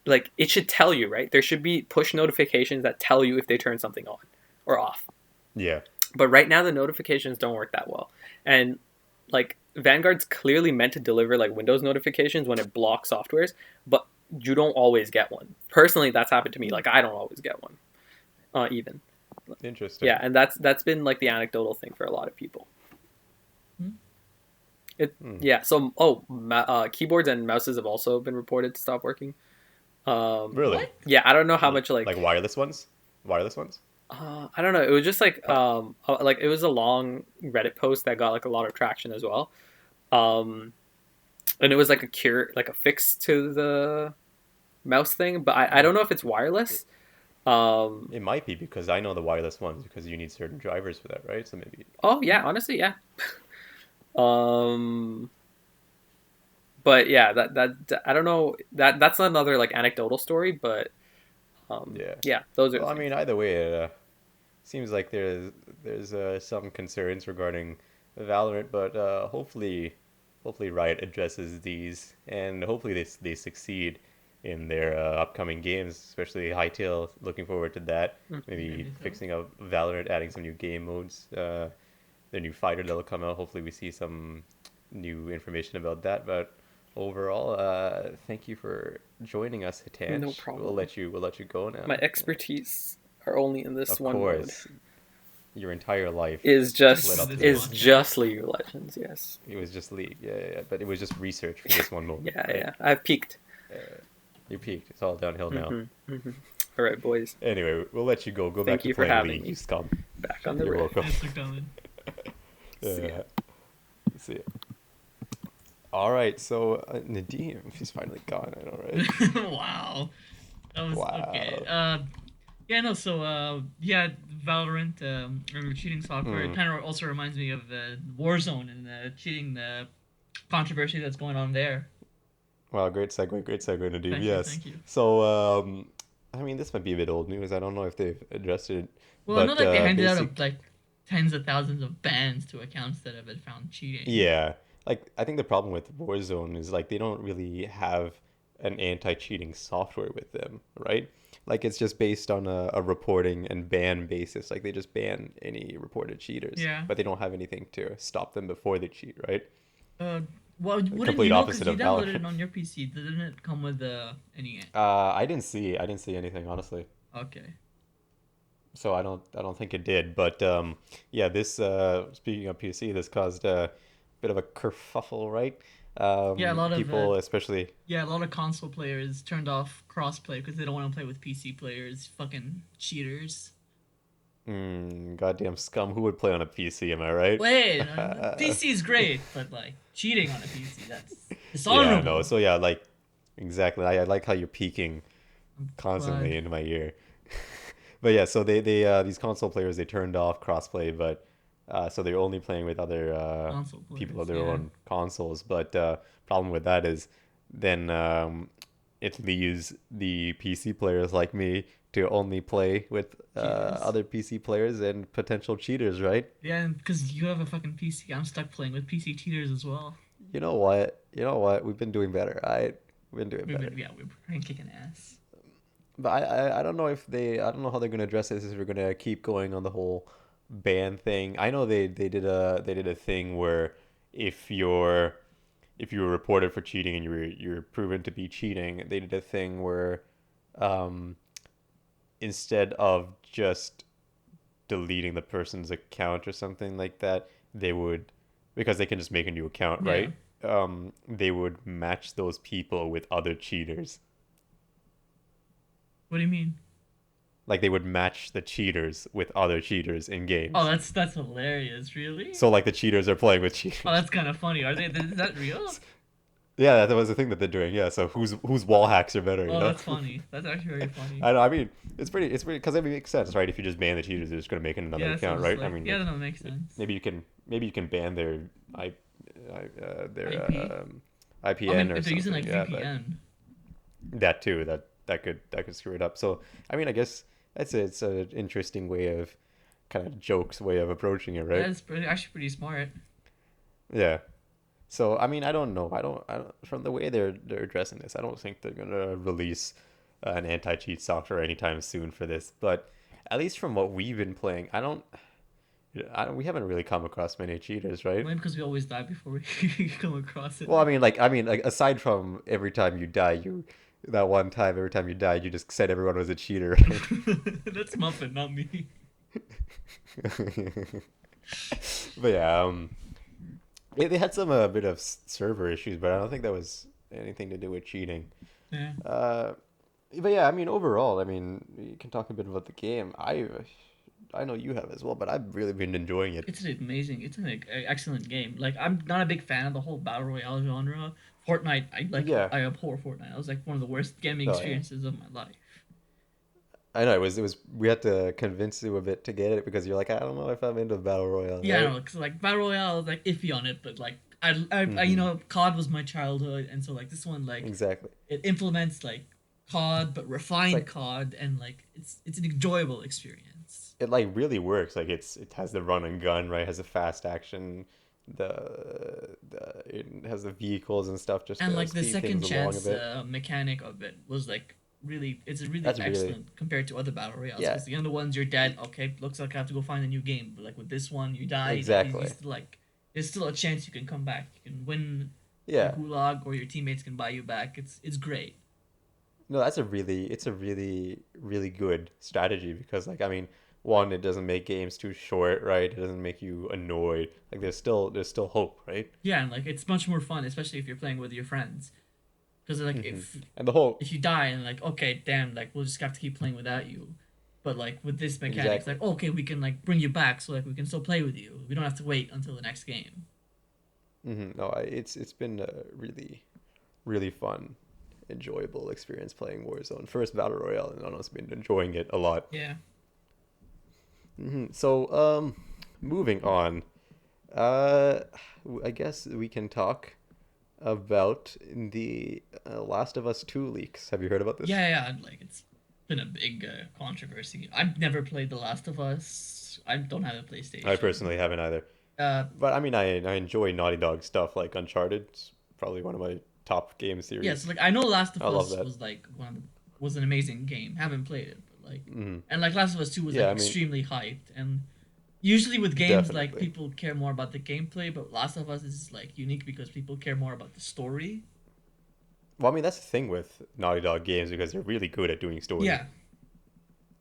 like it should tell you, right? There should be push notifications that tell you if they turn something on or off. Yeah. But right now the notifications don't work that well. And like Vanguard's clearly meant to deliver like Windows notifications when it blocks softwares, but you don't always get one. Personally, that's happened to me. Like I don't always get one. Even. Interesting. Yeah, and that's been like the anecdotal thing for a lot of people. Yeah. So keyboards and mouses have also been reported to stop working. Really? What? Yeah, I don't know how much Like wireless ones? Wireless ones? I don't know. It was just Uh, like it was a long Reddit post that got like a lot of traction as well. Um, and it was like like a fix to the mouse thing, but I hmm. don't know if it's wireless. Um, It might be because I know the wireless ones because you need certain drivers for that, right? So maybe. oh yeah, honestly, yeah. Um, but yeah, that I don't know. That's another like anecdotal story, but Yeah. yeah, those are the Well, I things. mean, either way, it seems like there's some concerns regarding Valorant, but hopefully Riot addresses these, and hopefully they succeed in their upcoming games, especially Hytale. Looking forward to that. Yeah, Maybe me too. fixing up Valorant, adding some new game modes. The new fighter that'll come out. Hopefully, we see some new information about that. But overall, thank you for joining us, No Hitanch. problem. We'll let you go My now. expertise are only in this Of one mode. course, your entire life Just led for up to this Is this. podcast. just League of Legends. Yes. It was just League, yeah, but it was just research for this one moment, Yeah, right? yeah. I've peaked. You peaked. It's all downhill now. All right, boys. Anyway, we'll let you go. Go back Thank to you for playing having League. You me scum. back on the You're rift. welcome. Thanks for coming. See ya. Uh, see ya. All right, so Nadim, he's finally gone. I know, right? Wow. That was okay. Wow. Yeah, no, so yeah, Valorant or cheating software. It Hmm. kind of also reminds me of Warzone and the cheating controversy that's going on there. Wow, great segue, Nadim. Thank you, Yes. thank you. So, I mean, this might be a bit old news. I don't know if they've addressed it, Well, I know but like they handed out basic. like tens of thousands of bans to accounts that have been found cheating. Yeah, like I think the problem with Warzone is like they don't really have an anti-cheating software with them, right? Like it's just based on a reporting and ban basis. Like they just ban any reported cheaters, Yeah. but they don't have anything to stop them before they cheat, right? Uh, well, wouldn't Complete you know? opposite Because you of downloaded Valorant. it on your PC. Didn't it come with any? I didn't see anything honestly, Okay. so I don't think it did. But yeah, this speaking of PC, this caused a bit of a kerfuffle, right? Yeah, a lot of People, especially. yeah, a lot of console players turned off crossplay because they don't want to play with PC players. Fucking cheaters. Goddamn scum. Who would play on a PC? Am I right? Wait, PC is great, but like cheating on a PC, that's Yeah, no. dishonorable. So yeah, like exactly. I like how you're peeking I'm glad constantly into my ear. But yeah, so they these console players they turned off crossplay, but so they're only playing with other console people players. of their Yeah. own consoles. But problem with that is then it leaves the PC players like me to only play with Cheaters. other PC players and potential cheaters, right? Yeah, and because you have a fucking PC, I'm stuck playing with PC cheaters as well. You know what? You know what? We've been doing better, right? We've been doing We've better. been, yeah, we've been kicking ass. But I don't know if they I don't know how they're gonna address this if we're gonna keep going on the whole ban thing. I know they did a thing where if you're if you were reported for cheating and you're proven to be cheating, they did a thing where um instead of just deleting the person's account or something like that, they would because they can just make a new account, Yeah. right? They would match those people with other cheaters. What do you mean? Like they would match the cheaters with other cheaters in Oh, games. that's hilarious. Really? So like the cheaters are playing with Oh, cheaters. that's kind of funny. Are they? Is that real? Yeah, that was the thing that they're doing. Yeah, so whose wall hacks are better, you Oh, know? that's funny. That's actually very funny. I know. I mean, it's pretty because it makes sense, right? If you just ban the cheaters, they're just gonna make another Yeah, so account, just right? I like mean, yeah, like that makes sense. maybe you can ban I, IP. their I mean, IPN or if they're using something. like Yeah, but VPN, that too. That could screw it up. So I mean, I guess it's an interesting way of kind of jokes way of approaching it, right? that's actually pretty smart. Yeah. So I mean, I don't know. I don't. From the way they're addressing this, I don't think they're gonna release an anti-cheat software anytime soon for this. But at least from what we've been playing, I don't. We haven't really come across many cheaters, right? Maybe because we always die before we come across it. Well, I mean, like aside from every time you die, you that one time every time you died, you just said everyone was a cheater, right? That's Muffin, not me. But yeah, They had some bit of server issues, but I don't think that was anything to do with cheating. Yeah. Uh, but yeah, I mean, overall, I mean, you can talk a bit about the game. I know you have as well, but I've really been enjoying it. It's an excellent game. Like I'm not a big fan of the whole battle royale genre. Fortnite, Yeah. I abhor Fortnite. It was like one of the worst gaming Oh yeah. experiences of my life. I know it was we had to convince you a bit to get it because you're like, I don't know if I'm into battle royale, Yeah, I right? know, cause like battle royale is like iffy on it, but like you Mm-hmm. know, COD was my childhood, and so like this one like Exactly. it implements like COD but It's refined like COD, and like it's an enjoyable experience. it like really works. Like it has the run and gun, right? It has the fast action, the it has the vehicles and stuff just And to like the speed second things along a chance bit. mechanic of it was like really it's really That's really excellent compared to other battle royales yeah, because the other ones you're dead, okay, looks like I have to go find a new game, but like with this one you died, you exactly. still like there's still a chance you can come back, you can win your Yeah. gulag or your teammates can buy you back. It's great. No, that's a really good strategy because like I mean, one, it doesn't make games too short, right? It doesn't make you annoyed. Like there's still hope, right? Yeah, and like it's much more fun, especially if you're playing with your friends. Because like And the whole if you die and like okay, damn, like we'll just have to keep playing without you. But like with this mechanic, it's exactly. like okay, we can like bring you back, so like we can still play with you. We don't have to wait until the next game. No, it's been a really fun, enjoyable experience playing Warzone. First battle royale, and I've been enjoying it a lot. Yeah. So, moving on. Uh, I guess we can talk about the Last of Us 2 leaks. Have you heard about this? Like it's been a big controversy. I've never played The Last of Us. I don't have a I PlayStation. personally haven't either. Uh, But I mean, I enjoy Naughty Dog stuff like Uncharted. It's probably one of my top game yeah, so series. like I know Last of I love Us that. was like was an amazing game. Haven't played it, but like and like Last of Us 2 was Yeah, like I mean, extremely hyped, and usually with games like definitely. people care more about the gameplay, but Last of Us is like unique because people care more about the story. Well, I mean, that's the thing with Naughty Dog games because they're really good at doing story. Yeah.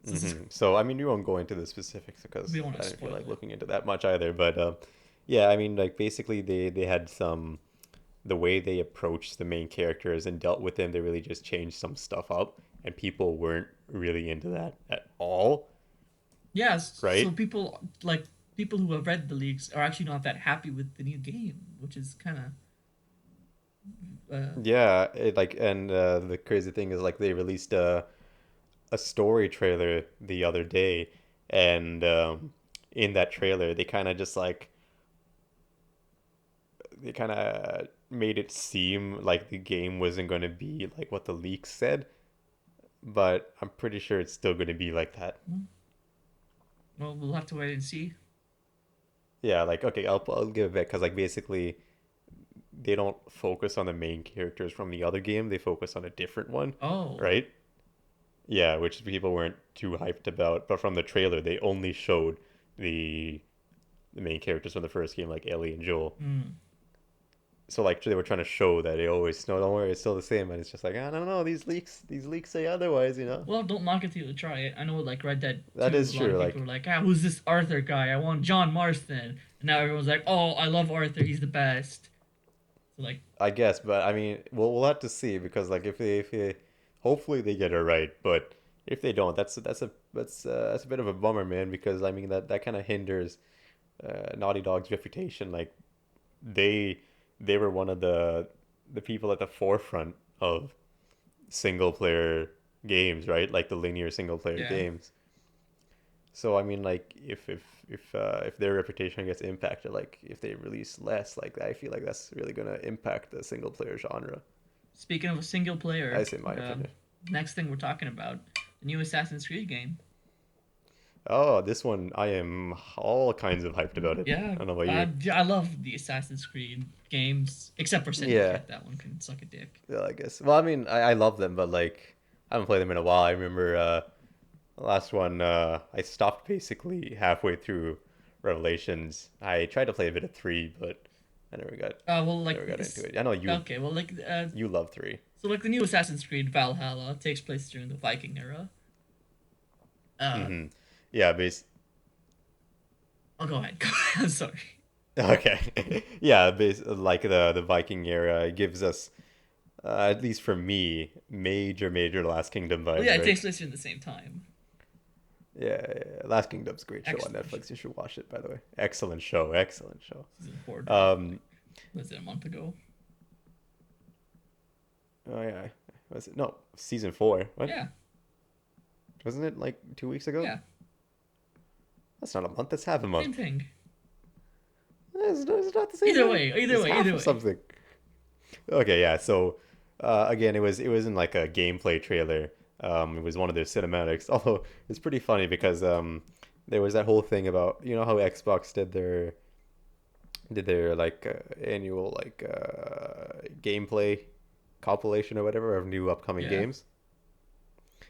So this is So, I mean, we won't go into the specifics we because don't want I to didn't feel spoil like it. looking into that much either. But yeah, I mean, like basically, they had some the way they approached the main characters and dealt with them. They really just changed some stuff up, and people weren't really into that at all, Yes, so right? people who have read the leaks are actually not that happy with the new game, which is kind of Yeah, like, and the crazy thing is, like, they released a story trailer the other day, and in that trailer, they kind of made it seem like the game wasn't going to be like what the leaks said, but I'm pretty sure it's still going to be like that. well, we'll have to wait and see. Yeah, like okay, I'll give it back because like basically they don't focus on the main characters from the other game; they focus on a different one, Oh, right? Yeah, which people weren't too hyped about, but from the trailer they only showed the the main characters from the first game, like Ellie and Joel. hmm. So like they were trying to show that it always no, don't worry, it's still the same, and it's just like I don't know, these leaks say otherwise, you know. Well, don't knock it till you try it. I know, like Red Dead That 2, is a lot true. of people Like were like, who's this Arthur guy? I want John Marston. And now everyone's like, oh, I love Arthur. He's the best. So like, I guess, but I mean, we'll have to see because like if they hopefully they get it right, but if they don't, that's a bit of a bummer, man. Because I mean that kind of hinders Naughty Dog's reputation. Like they they were one of the people at the forefront of single player games, right? Like the linear single player yeah. games. So I mean, like if their reputation gets impacted, like if they release less, like I feel like that's really gonna impact the single player genre. Speaking of a single player, I say my opinion. next thing we're talking about the new Assassin's Creed game. Oh, this one I am all kinds of hyped about it. Yeah, I don't know about you. yeah, I love the Assassin's Creed games, except for Yeah, Syndicate. That one can suck a dick. yeah, I guess. Well, I mean, I love them, but like I haven't played them in a while. I remember the last one. I stopped basically halfway through Revelations. I tried to play a bit of three, but I Well, like never got into this. it. I know Okay, well, you love three. so like the new Assassin's Creed Valhalla takes place during the Viking era. Uh, Yeah, base. I'll go ahead. Go ahead. I'm sorry. Okay. Yeah, like the Viking era gives us, at least for me, major Last Kingdom Well, yeah, vibes, it right? takes place in the same time. Yeah. Last Kingdom's a great show on Excellent show. Netflix. You should watch it, by the way. Excellent show. Excellent show. Season 4 dropped, Um, was it a month ago? oh yeah. Was it? No, season four. What? Yeah, Wasn't it like 2 weeks ago? yeah, That's not a month. That's half a same month. thing. It's not the same thing. Either It's way, half either of way. something. Okay, yeah. So, again, it wasn't like a gameplay trailer. It was one of their cinematics. Although it's pretty funny because there was that whole thing about how Xbox did their like annual like gameplay compilation or whatever of new upcoming Yeah. games.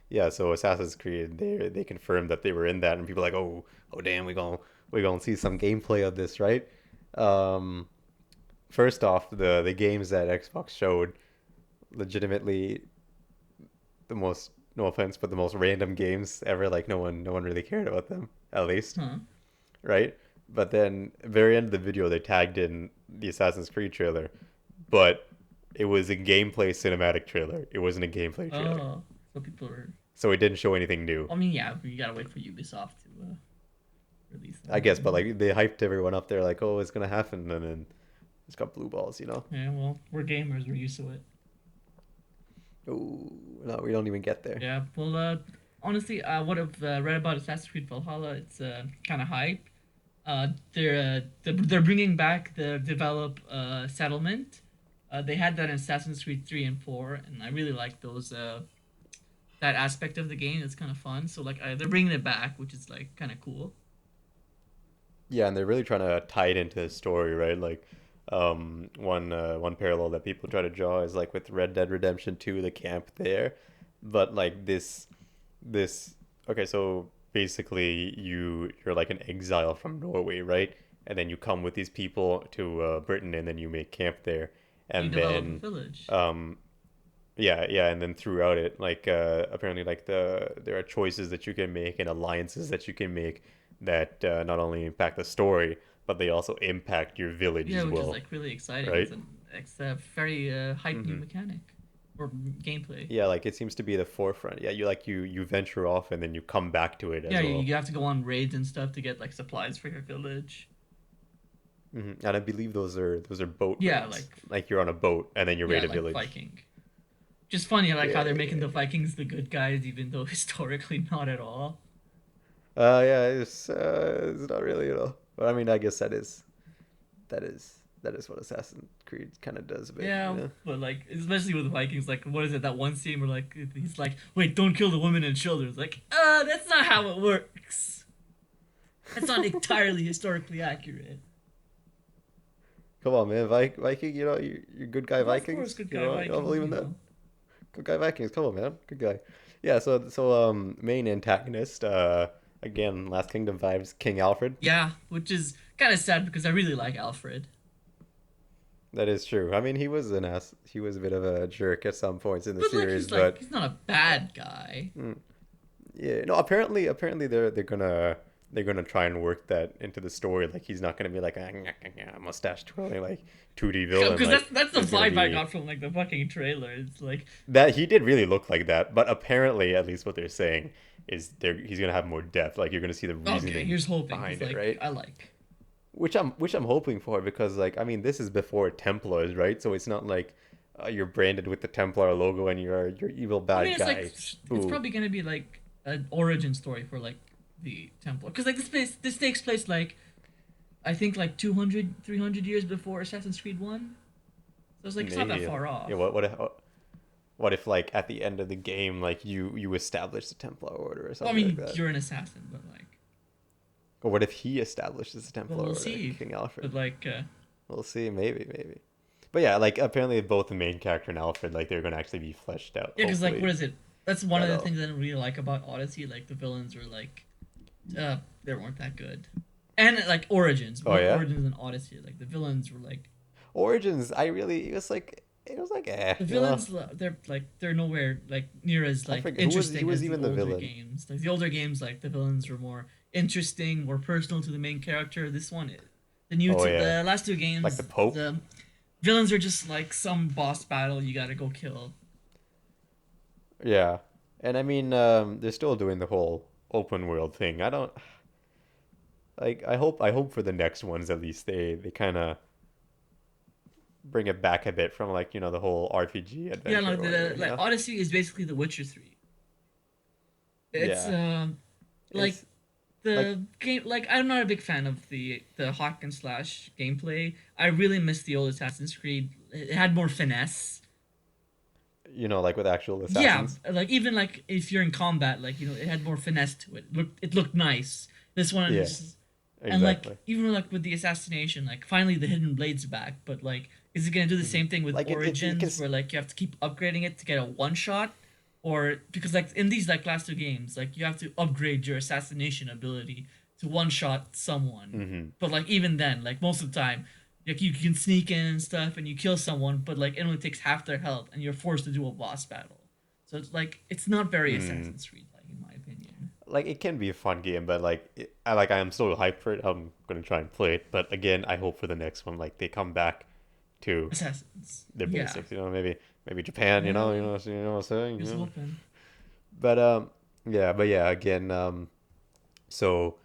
Yeah, so Assassin's Creed, they confirmed that they were in that, and people are like, oh damn, we gonna see some gameplay of this, right? Um, First off, the games that Xbox showed, legitimately the most, no offense, but the most random games ever. Like no one really cared about them, at least, Huh. right? But then very end of the video, they tagged in the Assassin's Creed trailer, but it was a gameplay cinematic trailer. It wasn't a gameplay trailer, Oh, so people are. so it didn't show anything new. I mean, yeah, you gotta wait for Ubisoft to release I them. guess, but like they hyped everyone up there, like, oh, it's gonna happen, and then it's got blue balls. Yeah, well, we're gamers. We're used to it. Oh, no, we don't even get there. Yeah. Well, honestly, what I've read about Assassin's Creed Valhalla, it's kind of hype. They're bringing back the develop settlement. They had that in Assassin's Creed 3 and 4, and I really like those that aspect of the game. It's kind of fun. So like they're bringing it back, which is like kind of cool. Yeah, and they're really trying to tie it into the story, right? Like, one parallel that people try to draw is like with Red Dead Redemption 2, the camp there, but like this. Okay, so basically you're like an exile from Norway, right? And then you come with these people to Britain, and then you make camp there, You and develop a then village. um, yeah, and then throughout it, like apparently, like there are choices that you can make and alliances that you can make that not only impact the story, but they also impact your village Yeah, as which is well, like really exciting. right? It's a very hype new Hmm. mechanic or gameplay. Yeah, like it seems to be the forefront. Yeah, you venture off and then you come back to it Yeah, as you, well. you have to go on raids and stuff to get like supplies for your village. And I believe those are boat Yeah, raids. Like you're on a boat and then you yeah, raid a like village. Viking. Just funny, like how Yeah, they're yeah, making the yeah. Vikings the good guys, even though historically not at all. Yeah, it's not really. But I mean, I guess that is what Assassin's Creed kind of does a bit, you Yeah, know. but like especially with the Vikings, like what is it? That one scene where like he's like, "Wait, don't kill the women and children." It's like, that's not how it works. That's not entirely historically accurate. Come on, man, Viking. You're good guy Well, of course, Vikings. good You guy know, you don't Vikings, believe you in that? know. Good guy Vikings. Come on, man. Good guy. Yeah. So main antagonist. Again, Last Kingdom vibes. King Alfred. Yeah, which is kind of sad because I really like Alfred. That is true. I mean, he was an ass. He was a bit of a jerk at some points in the But series, like but he's not a bad guy. mm, yeah. No, apparently they're gonna try and work that into the story. Like he's not gonna be like a mustache twirling like 2D villain. Because Like that's the he's gonna vibe I be got from like the fucking trailer. It's like that. He did really look like that, but apparently, at least what they're saying is he's gonna have more depth. Like you're gonna see the okay, reasoning here's hoping because behind it, like right? I like. Which I'm hoping for, because like I mean this is before Templars, right? So it's not like you're branded with the Templar logo and you're evil I mean, bad it's like guy it's who probably gonna be like an origin story for like the Templar because like this takes place like I think like 200, 300 years before Assassin's Creed 1. So it's like it's not that maybe far off. yeah. What if like at the end of the game like you establish the Templar order or Well, I something like mean, that? you're an assassin, but like, Or what if he establishes the well, Templar we'll order, see. King But Alfred? like, We'll see, maybe. But yeah, like apparently both the main character and Alfred, like they're gonna actually be fleshed out. yeah, because like, what Hopefully, is it? That's one of that the all. things I didn't really like about Odyssey. Like the villains were like, they weren't that good. And like Origins, Oh more yeah, Origins than Odyssey. Like the villains were like Origins. It was like the villains. They're nowhere like near as I like forget who interesting was as the even the older villain. games. Like the older games, like the villains were more interesting, more personal to the main character. Oh yeah, the last two like the games, Pope. the villains are just like some boss battle you gotta go kill. Yeah, and I mean, they're still doing the whole open world thing. I don't like. I hope for the next ones at least they kind of bring it back a bit from like the whole RPG Yeah, adventure like or whatever. like Odyssey is basically The Witcher 3. It's Yeah, like it's like the game, like I'm not a big fan of the hack and slash gameplay. I really miss the old Assassin's Creed. It had more finesse. like with actual Yeah, assassins. like even like if you're in combat, like it had more finesse to it. It looked nice. This one Yeah, is just, and like exactly. even like with the assassination, like finally the hidden blades back, but like is it gonna do the Mhm. same thing with Like it can. Origins where like you have to keep upgrading it to get a one shot? Or because like in these like last two games, like you have to upgrade your assassination ability to one shot someone. Hmm. But like even then, like most of the time, like you can sneak in and stuff and you kill someone, but like it only takes half their health and you're forced to do a boss battle. So it's like it's not very Hmm. Assassin's Creed like in my opinion. Like it can be a fun game, but I am so hyped for it. I'm gonna try and play it, but again, I hope for the next one, like they come back to Assassins. their Yeah. basics. Maybe Japan. Well, You know what I'm saying. here's hoping. But yeah, but yeah, again, so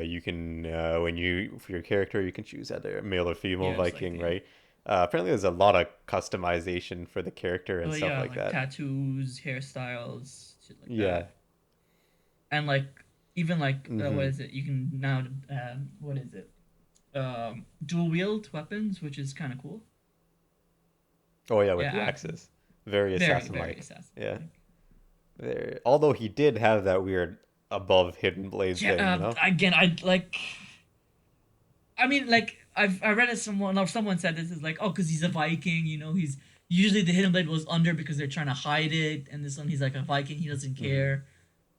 you can when you for your character you can choose either male or female Yeah, just like Viking, the right? Apparently, there's a lot of customization for the character and oh stuff yeah, like like that. tattoos, hairstyles, shit like Yeah. that. And like even like what Mm-hmm. is it? You can now what is it? Dual wield weapons, which is kind of cool. Oh yeah, with the Yeah, axes, very very assassin-like. assassin Yeah. like. There, although he did have that weird above hidden blade Yeah, thing, you know? again, I like. I mean, like I read it someone or someone said this is like oh because he's a Viking, he's usually the hidden blade was under because they're trying to hide it, and this one he's like a Viking, he doesn't Hmm. care,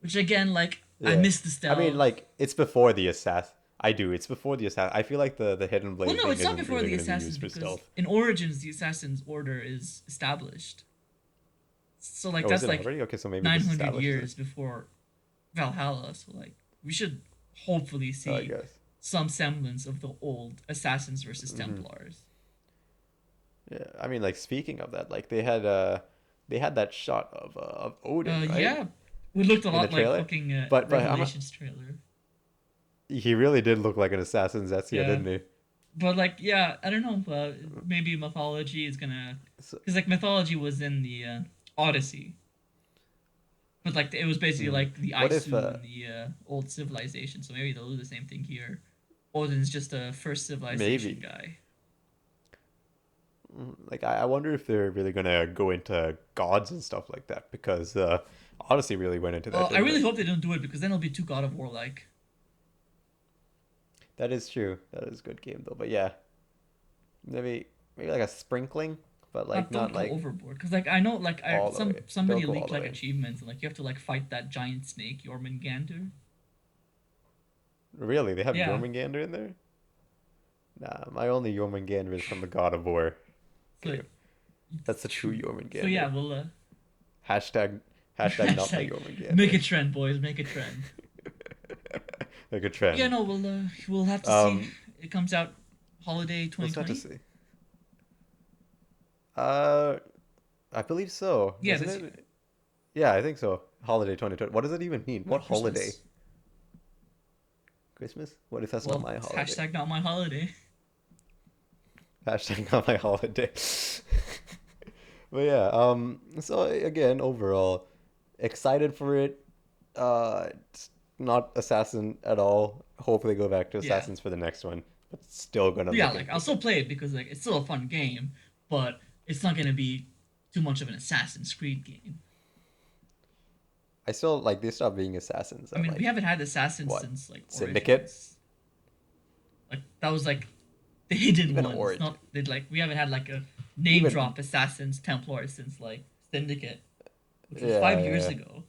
which again like I Yeah. miss the I mean, stealth. like it's before the assassin. I do. It's before the assassin. I feel like the hidden Well, blade no, thing it's not isn't before really the going to be assassins used for because stealth. in Origins the assassin's order is established. So like Oh, is that's it like already? Okay, so maybe this 900 establishes it. years before Valhalla. So like we should hopefully Oh, I see guess. some semblance of the old assassins versus Hmm. Templars. Yeah. I mean, like speaking of that, like they had that shot of Odin, right, Yeah, we looked a in the lot like trailer. fucking But Revelations trailer. he really did look like an assassin Zetsia, Yeah, didn't he? but like yeah, I don't know. Maybe mythology is gonna So, because like mythology was in the Odyssey, but like it was basically hmm. like the What if Isu in the old civilization. So maybe they'll do the same thing here. Odin's just a first civilization maybe guy. like I wonder if they're really gonna go into gods and stuff like that because Odyssey really went into that, I didn't really it? hope they don't do it because then it'll be too God of War like. That is true. That is a good game though. But yeah, maybe like a sprinkling, but like Don't not go like overboard because like I know like I all the some way. Don't somebody go all leaked the like way. achievements and like you have to like fight that giant snake Jormungandr. Really, they have Yeah, Jormungandr in there? Nah, my only Jormungandr is from the God of War so game. That's it's the true true. So yeah, Jormungandr. we'll Hashtag hashtag not my hashtag make a Jormungandr. trend, boys, make a trend. Like a Yeah, trend. no, we'll have to see. Um, It comes out holiday what's that to 2020. say? Uh, I believe so, Yeah, isn't this year. it? Yeah, I think so. Holiday 2020. What does that even mean? What holiday? Christmas. Christmas? What if that's not Well, my it's holiday? hashtag not my holiday. Hashtag not my holiday. But yeah, so again, overall, excited for it. It's not Assassin at all. Hope they go back to Yeah, Assassins for the next one, but still gonna yeah. look Like I'll into still it. play it because like it's still a fun game, but it's not gonna be too much of an Assassin's Creed game. I still like they stopped being Assassins I at mean, we like haven't had Assassins what? since like Syndicate? Origins. Like that was like the hidden Even ones. Origin. Not they like we haven't had like a name Even drop Assassins Templars since like Syndicate, which was yeah, 5 years yeah. ago.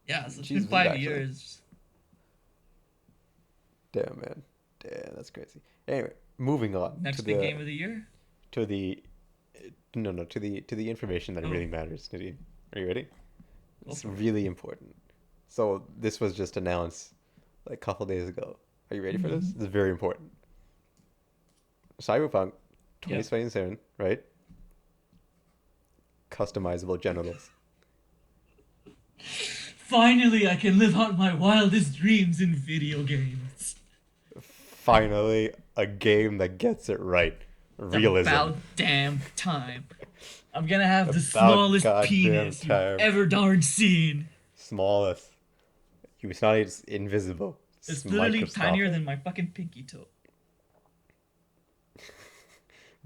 Yeah, so it's been Jeez, was it five actually? years. Damn man. Damn, that's crazy. Anyway, moving on Next big game of the year. to the no to the information that Oh, really matters, Nadine. Are you ready? go It's for it. really important. So this was just announced like a couple days ago. Are you ready for this? This is very important. Cyberpunk Yeah. 2027, right? Customizable genitals. Finally, I can live out my wildest dreams in video games. Finally, a game that gets it right. It's Realism. about damn time. I'm gonna have the About smallest goddamn penis you've time. ever darn seen. Smallest. It's not it's invisible. It's literally tinier microscopic. than my fucking pinky toe.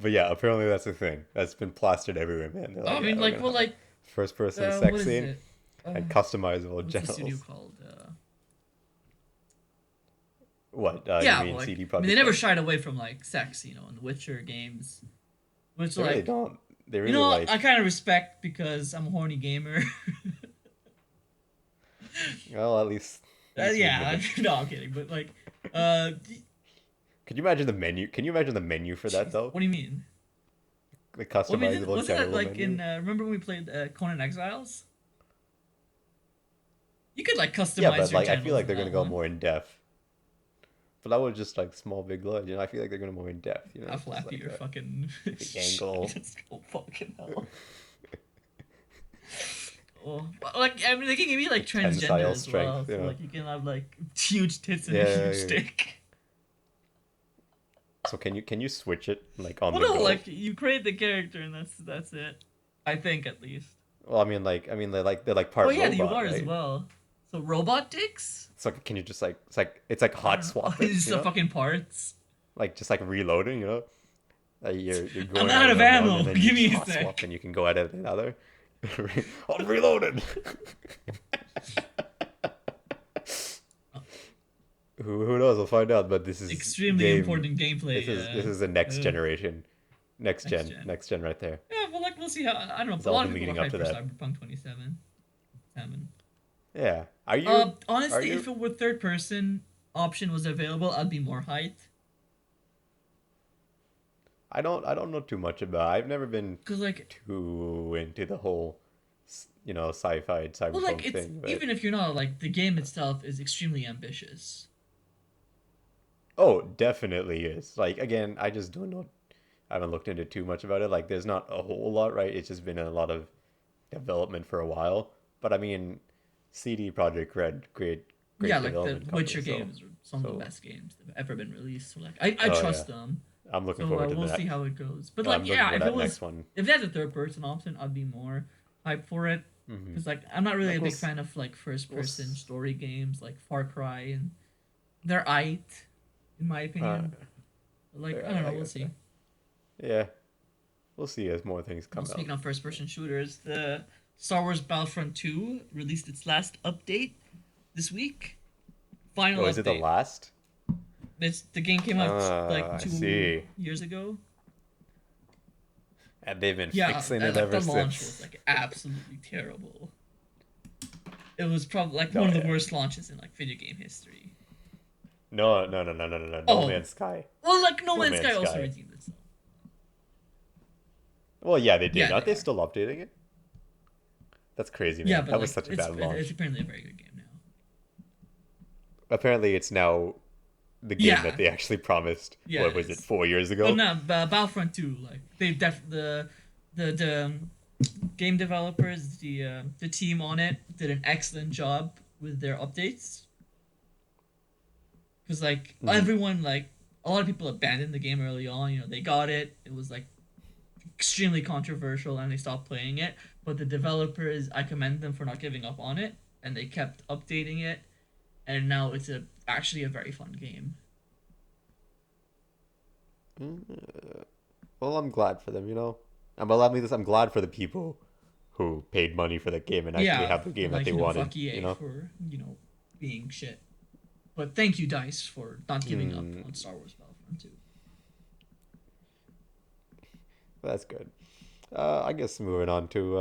But yeah, apparently that's a thing. That's been plastered everywhere, man. They're I like, mean, yeah, like, we're well, gonna have like, first person what sex is scene it? and customizable What's the studio genitals. called? What? Yeah, You mean well, like, CD I Projekt? mean, they never Red? shied away from like sex, you know, in the Witcher games. Which, They really like, don't. They you really know, like. I kind of respect because I'm a horny gamer. Well, at least. you Yeah, admit it. no, I'm kidding, but like, uh, Could you imagine the menu? Can you imagine the menu for that though? what do you mean? The Well, I mean, customizable wasn't that genital like menu. in remember when we played Conan Exiles? You could like customize Yeah, but your like I feel genitals like they're in gonna that go one. more in depth. But that was just like small big blood, you know. I feel like they're going more in depth, you know. How just flappy like your a- fucking angle. Just go fucking hell. Oh, but, like I mean, they can give you like transgender Tensile as well, strength, so you know. like you can have like huge tits and a Yeah, huge yeah. stick. So can you switch it like on Well, the no, go? like you create the character and that's it. I think at least. Well, they're like part Oh yeah, robot, you are right? as well. So robot dicks? So can you just like it's like I hot don't know. swap it, Just you the know? fucking parts. Like just like reloading, you know? You're going out at of it on ammo. one and then Give you me a hot sec. swap and you can go at it another. I'm reloaded. Who knows? We'll find out. But this is Extremely game. important gameplay. This is the next uh, generation, Next gen. next gen right there. Yeah, but like we'll see how. I don't know. It's A all lot of been people are leading up hyped to for that. Cyberpunk 27. Yeah. Are you? Are Honestly, you? if it were third person option was available, I'd be more hyped. I don't know too much about. I've never been Cause like, too into the whole, sci-fi cyberpunk well, like it's thing. But even if you're not like the game itself is extremely ambitious. oh, definitely is. Like again, I just don't know. I haven't looked into too much about it. Like, there's not a whole lot, right? It's just been a lot of development for a while. But I mean, CD Projekt Red great Yeah, like the development Witcher company, games are some of so- the best games that have ever been released. So like, I Oh, trust yeah. them. I'm looking So forward to we'll that. see how it goes. But I'm like, looking yeah, for if that it was next one. if they had a third person option, I'd be more hyped for it. Mhm. Because like I'm not really Like, a we'll big s- fan of like first we'll person s- story games like Far Cry and they're aight, in my opinion. Like I don't know, I we'll guess, see. Yeah, we'll see as more things come Well, speaking out. of first person shooters, the Star Wars Battlefront 2 released its last update this week. Final Oh, update. is it the last? It's the game came out I like 2 see. years ago. And they've been Yeah, fixing like, it ever the launch since. was like absolutely terrible. It was probably like No, one of the yeah. worst launches in like video game history. No. Oh. No Man's Sky. Well, like No No Man's Man's Sky also Sky. redeemed itself. Well, yeah, they did. Yeah, Aren't they they are. still updating it? That's crazy, man. Yeah, but That was like, such a bad launch. it's apparently a very good game now. Apparently, it's now the game Yeah. that they actually promised. Yeah, What it was it? is. 4 years ago? Well, no, Battlefront 2, like they the game developers, the team on it did an excellent job with their updates. Because like Mhm. everyone, like a lot of people abandoned the game early on. You know, they got it. It was like extremely controversial, and they stopped playing it. But the developers, I commend them for not giving up on it, and they kept updating it, and now it's actually a very fun game. Well, I'm glad for them, you know. I'm glad for the people who paid money for the game and actually have the game like, that they wanted. Fuck EA You know. for being shit. But thank you, DICE, for not giving up on Star Wars Battlefront 2. That's good. I guess moving on to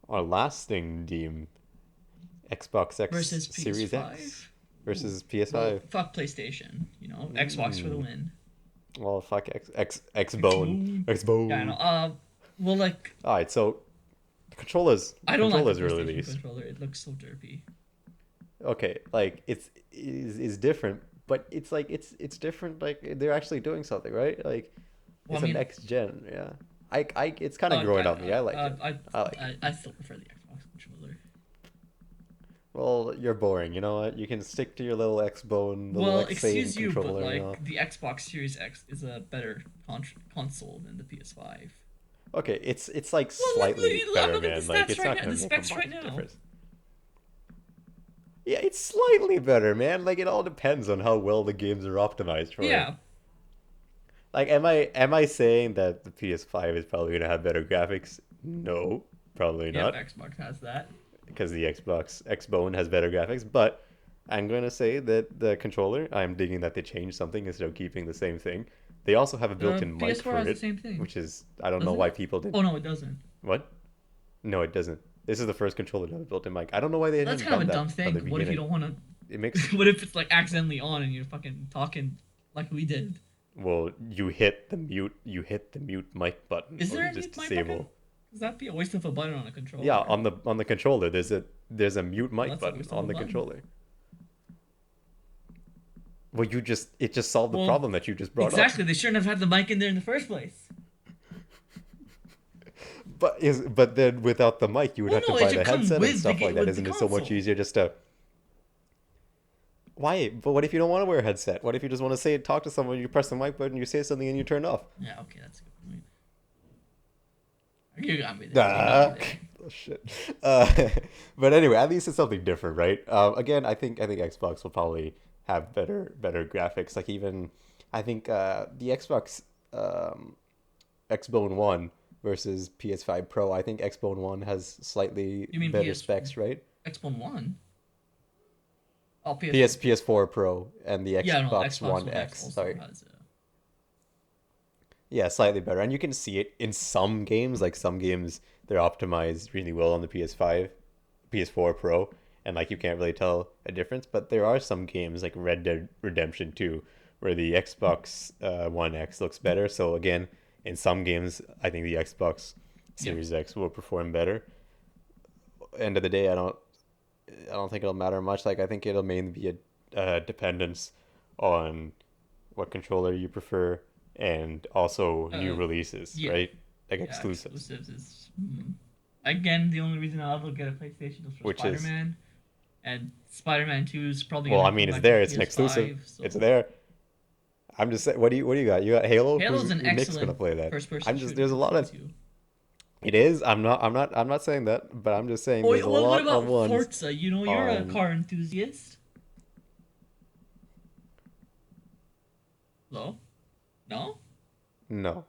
our last thing, Deem. Xbox X Versus Series PS5. X versus PS5. Well, fuck PlayStation. Xbox for the win. Well, fuck X Bone. X Bone. Yeah, I know. Well, like All right, so the controllers. I don't like the controllers PlayStation released. controller. It looks so derpy. Okay, like it's different, but it's like it's different. Like they're actually doing something, right? Like Well, it's I a mean, next gen. Yeah, I it's kind of growing on me. I like it. I like it. I still prefer the Xbox controller. Well, you're boring. You know what? You can stick to your little X-Bone, the little Well, X-Sane excuse you, but controller. You know. like the Xbox Series X is a better console than the PS5. Okay, it's like Well, slightly better, look at the man. Like stats it's right not now. The gonna make a specs much right now. difference. Yeah, it's slightly better, man. Like it all depends on how well the games are optimized for it. Yeah. Like, am I saying that the PS5 is probably gonna have better graphics? No, probably Yep. not, Xbox has that. because the Xbox Xbone has better graphics. But I'm gonna say that the controller, I'm digging that they changed something instead of keeping the same thing. They also have a The built-in mic PS4 for has the it, same thing, which is I don't know doesn't why it? people didn't. Oh no, it doesn't. What? No, it doesn't. This is the first controller to have a built-in mic. I don't know why they That's hadn't kind of done a that dumb from thing. the What if you beginning. don't want It makes to? What if it's like accidentally on and you're fucking talking like we did? well, you hit the mute mic button, Is or there you a just mute mic button? disable. Does that be a waste of a button on a Yeah, controller? on the controller, there's a mute Well, mic that's a button waste of on a the button. controller. Well, it just solved the Well, problem that you just brought up. exactly. They shouldn't have had the mic in there in the first place. But then without the mic, you would Well, have to no, it buy should the come headset and with stuff like that. with the Isn't it so much console. easier just to? Why? But what if you don't want to wear a headset? What if you just want to talk to someone? You press the mic button, you say something, and you turn off. Yeah, okay, that's a good point. You got me there. You Ah, got me there. oh, shit. But anyway, at least it's something different, right? Again, I think Xbox will probably have better graphics. Like even, I think the Xbox Xbone One versus PS5 Pro. I think Xbone One has slightly You mean better specs, right? Xbox One? Oh, PS4 Pro and the Yeah, no, Xbox Xbox One One X X. also Sorry. has. Yeah, slightly better. And you can see it in some games. Like some games, they're optimized really well on the PS5, PS4 Pro, and like you can't really tell a difference. But there are some games like Red Dead Redemption 2 where the Xbox One X looks better. So again, in some games, I think the Xbox Yep. Series X will perform better. End of the day, I don't think it'll matter much. Like I think it'll mainly be a dependence on what controller you prefer and also new releases, Yeah. right? Like Yeah, exclusives, exclusives is again the only reason I'll ever get a PlayStation is for which is Spider-Man, and Spider-Man 2 is probably well, gonna I come mean, it's back to there. the It's an exclusive. PS5. So It's there. I'm just saying. What do you got? You got Halo. Halo's an Nick's gonna excellent play that? first-person I'm just shooter. there's a lot of. Excuse you. It is. I'm not saying that, but I'm just saying Oh, there's a well, what lot of about ones Forza? You know, you're a on. car enthusiast. Hello? No? No,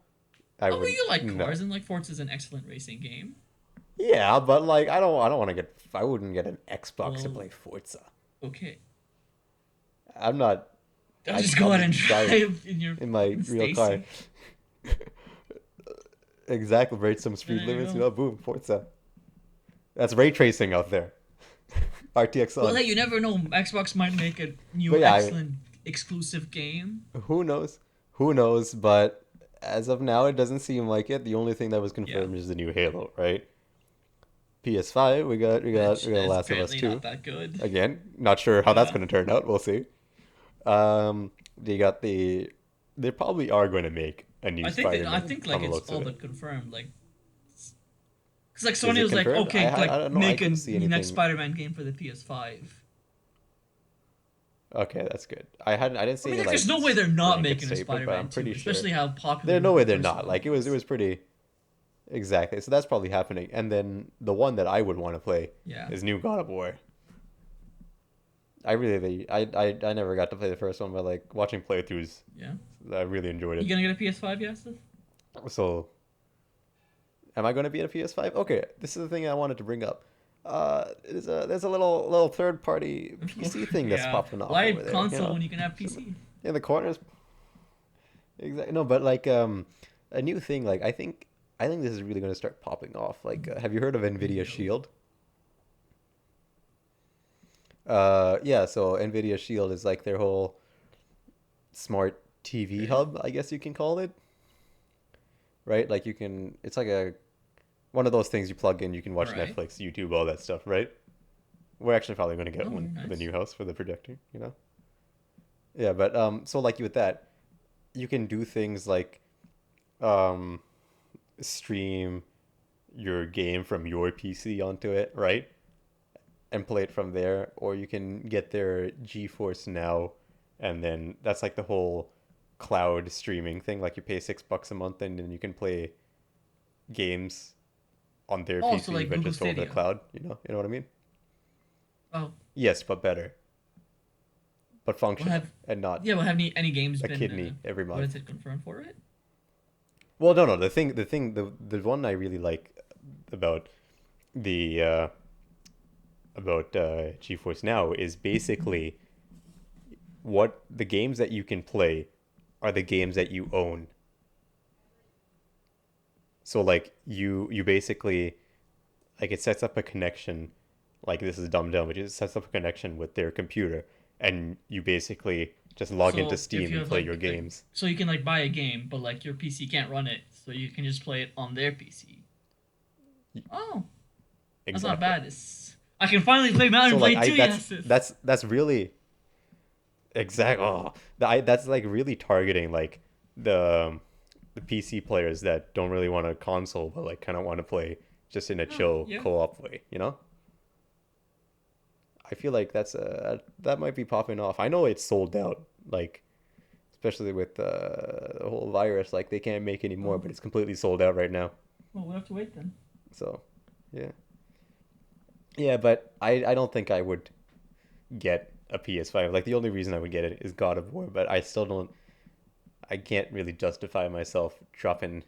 I Oh, but wouldn't. you like No. cars, and like Forza's an excellent racing game. Yeah, but like I don't want to get. I wouldn't get an Xbox to Well, play Forza. okay. I'm not. I'll just go I'll out and just drive drive in your in my fucking real car. Stacy. Exactly, break some And speed there you limits. go. Boom, Forza. That's ray tracing out there. RTX Well, on. hey, you never know. Xbox might make a new But yeah, excellent exclusive game. who knows? Who knows? But as of now, it doesn't seem like it. The only thing that was Yeah, confirmed is the new Halo, right? PS5, we got which is Last of Us apparently 2. not that good. Again, not sure how that's Yeah. going to turn out. We'll see. They got the. They probably are going to make a new I Spider-Man think from like the it's looks all of but it. confirmed. Like, cause like Is Sony it was like, confirmed? okay, I like don't know. I make a couldn't see next anything. Spider-Man game for the PS5. Okay, that's good. I didn't I see mean, any like, like there's no way they're not blanket making a statement, but I'm Spider-Man 2, pretty sure. especially how popular There's no the way they're first not. one Like it was pretty exactly. So that's probably happening. And then the one that I would want to play Yeah, is new God of War. I never got to play the first one, but like watching playthroughs, yeah. I really enjoyed You it. gonna get a PS5, yes? So, am I going to be at a PS5? Okay, this is the thing I wanted to bring up. There's a little third party PC thing that's Yeah. popping off Why over there. console when you can have PC? In the corners. Exactly. No, but like a new thing. Like I think this is really going to start popping off. Like, have you heard of Nvidia No. Shield? Yeah. So Nvidia Shield is like their whole smart TV Okay. hub, I guess you can call it. Right? Like you can. It's like a one of those things you plug in. You can watch Alright. Netflix, YouTube, all that stuff. Right? We're actually probably going to get Oh, one for the nice. new house for the projector. You know. Yeah, but so like with that, you can do things like um stream your game from your PC onto it, right? And play it from there, or you can get their GeForce Now, and then that's like the whole cloud streaming thing. Like you pay $6 a month, and then you can play games on their Also, PC, like but Google just over the Stadia. cloud. You know what I mean? Oh, Yes, but better, but well, functional, and not well, have any games a been, kidney every what is month. it, confirmed for it? Well, no, no. The one I really like about the GeForce Now is basically what the games that you can play are the games that you own. So like you basically like it sets up a connection, like this is dumb, but it sets up a connection with their computer, and you basically just log into So if Steam you and have play your like games. so you can like buy a game, but like your PC can't run it, so you can just play it on their PC. Oh, that's not Exactly. bad. I can finally play Mountain So like Blade I 2, yes. that's really exact. Oh, that's like really targeting like the the PC players that don't really want a console but like kind of want to play just in a Oh, chill yeah. co-op way, you know? I feel like that might be popping off. I know it's sold out, like especially with the whole virus. Like they can't make any more, Oh, but it's completely sold out right now. well, we'll have to wait then. So, yeah, yeah. But I don't think I would get a PS5. Like the only reason I would get it is God of War, but I still don't. I can't really justify myself dropping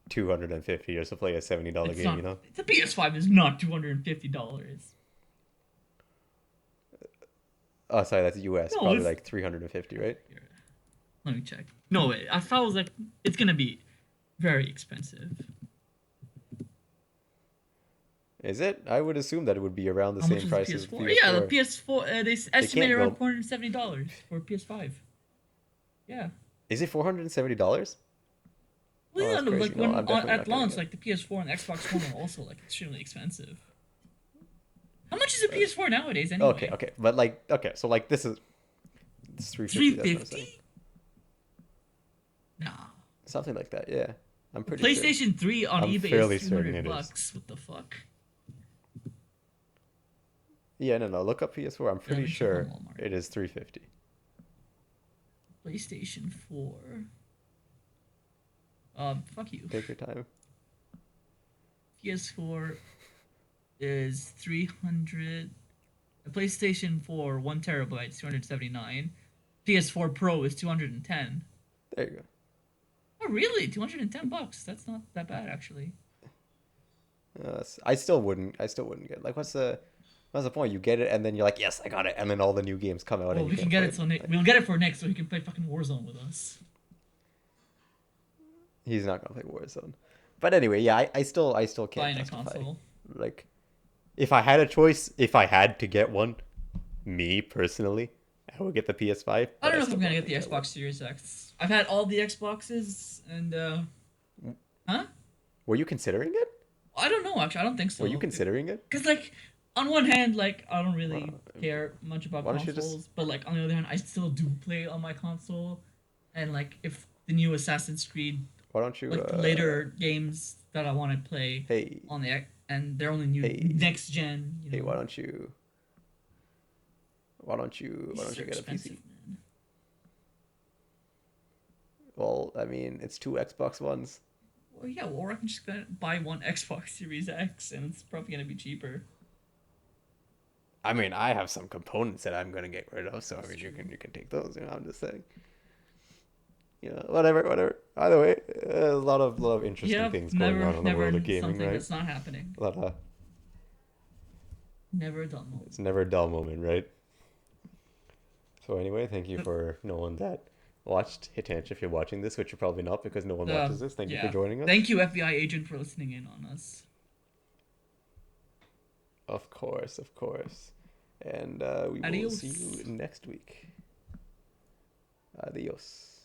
250 just to play a $70 It's game. not. You know? The PS5 is not $250. Oh, sorry, that's US. No, Probably it's. like 350, right? Here, let me check. No, wait. I thought it was like it's gonna be very expensive. Is it? I would assume that it would be around the How much same is the price as the PS4? Yeah, the PS4. PS4. They They estimate can't around go. $470 for PS5. Yeah. Is it $470? Well, Oh, yeah, that's no, crazy. like No, when I'm definitely at not getting launch, it. like the PS4 and the Xbox One are also like extremely expensive. How much is a That's PS4 nowadays okay, anyway? okay. But like, okay, so like it's Three 350. That's what I'm saying. fifty? Nah. Something like that. Yeah, I'm The pretty sure. PlayStation 3 on I'm eBay is fairly three certain hundred it is. bucks. What the fuck? Yeah, no, no. Look up PS4. I'm Yeah, let pretty me check on sure Walmart. it is 350. PlayStation 4. Fuck you. Take your time. PS4 is 300. The PlayStation 4 1 terabyte is 279. PS4 Pro is 210. There you Oh really? 210 bucks. That's not that bad actually. go. I still wouldn't. I still wouldn't get. Like, what's the point? You get it, and then you're like, yes, I got it, and then all the new games come out, Well, and you we can can't get play it so them. Like, We'll get it for Nick so he can play fucking Warzone with us. he's not gonna play Warzone. But anyway, yeah, I still can't Buying a justify. console. Like, if I had a choice, if I had to get one, me personally, I would get the PS5, I but don't I know if still I'm gonna don't get the think I would. Xbox Series X. I've had all the Xboxes and huh? Were you considering it? I don't know actually. I don't think Were you so. considering it? Cause like on one hand, like I don't Uh, really care much about why don't you just? consoles, but like on the other hand, I still do play on my console, and like if the new Assassin's Creed, Why don't you? like the later games that I want to play Hey, on and they're only new hey, next gen, hey! Why don't you? Why don't you? Why these don't are you get a PC? expensive, man. Well, I mean, it's two Xbox Ones. Well, yeah, or I can just buy one Xbox Series X, and it's probably gonna be cheaper. I mean, I have some components that I'm gonna get rid of, so I That's mean, true. you can take those. I'm just saying. Whatever, whatever. Either way, a lot of interesting Yep, things going never, on in the never world of gaming, something right? that's not happening. A lot of Never a dull moment. It's never a dull moment, right? So anyway, thank you for no one that watched. Hit tangent if you're watching this, which you're probably not because no one watches this. Thank you for Yeah. joining us. Thank you, FBI agent, for listening in on us. Of course, of course. And we will see you Adios. next week. Adios.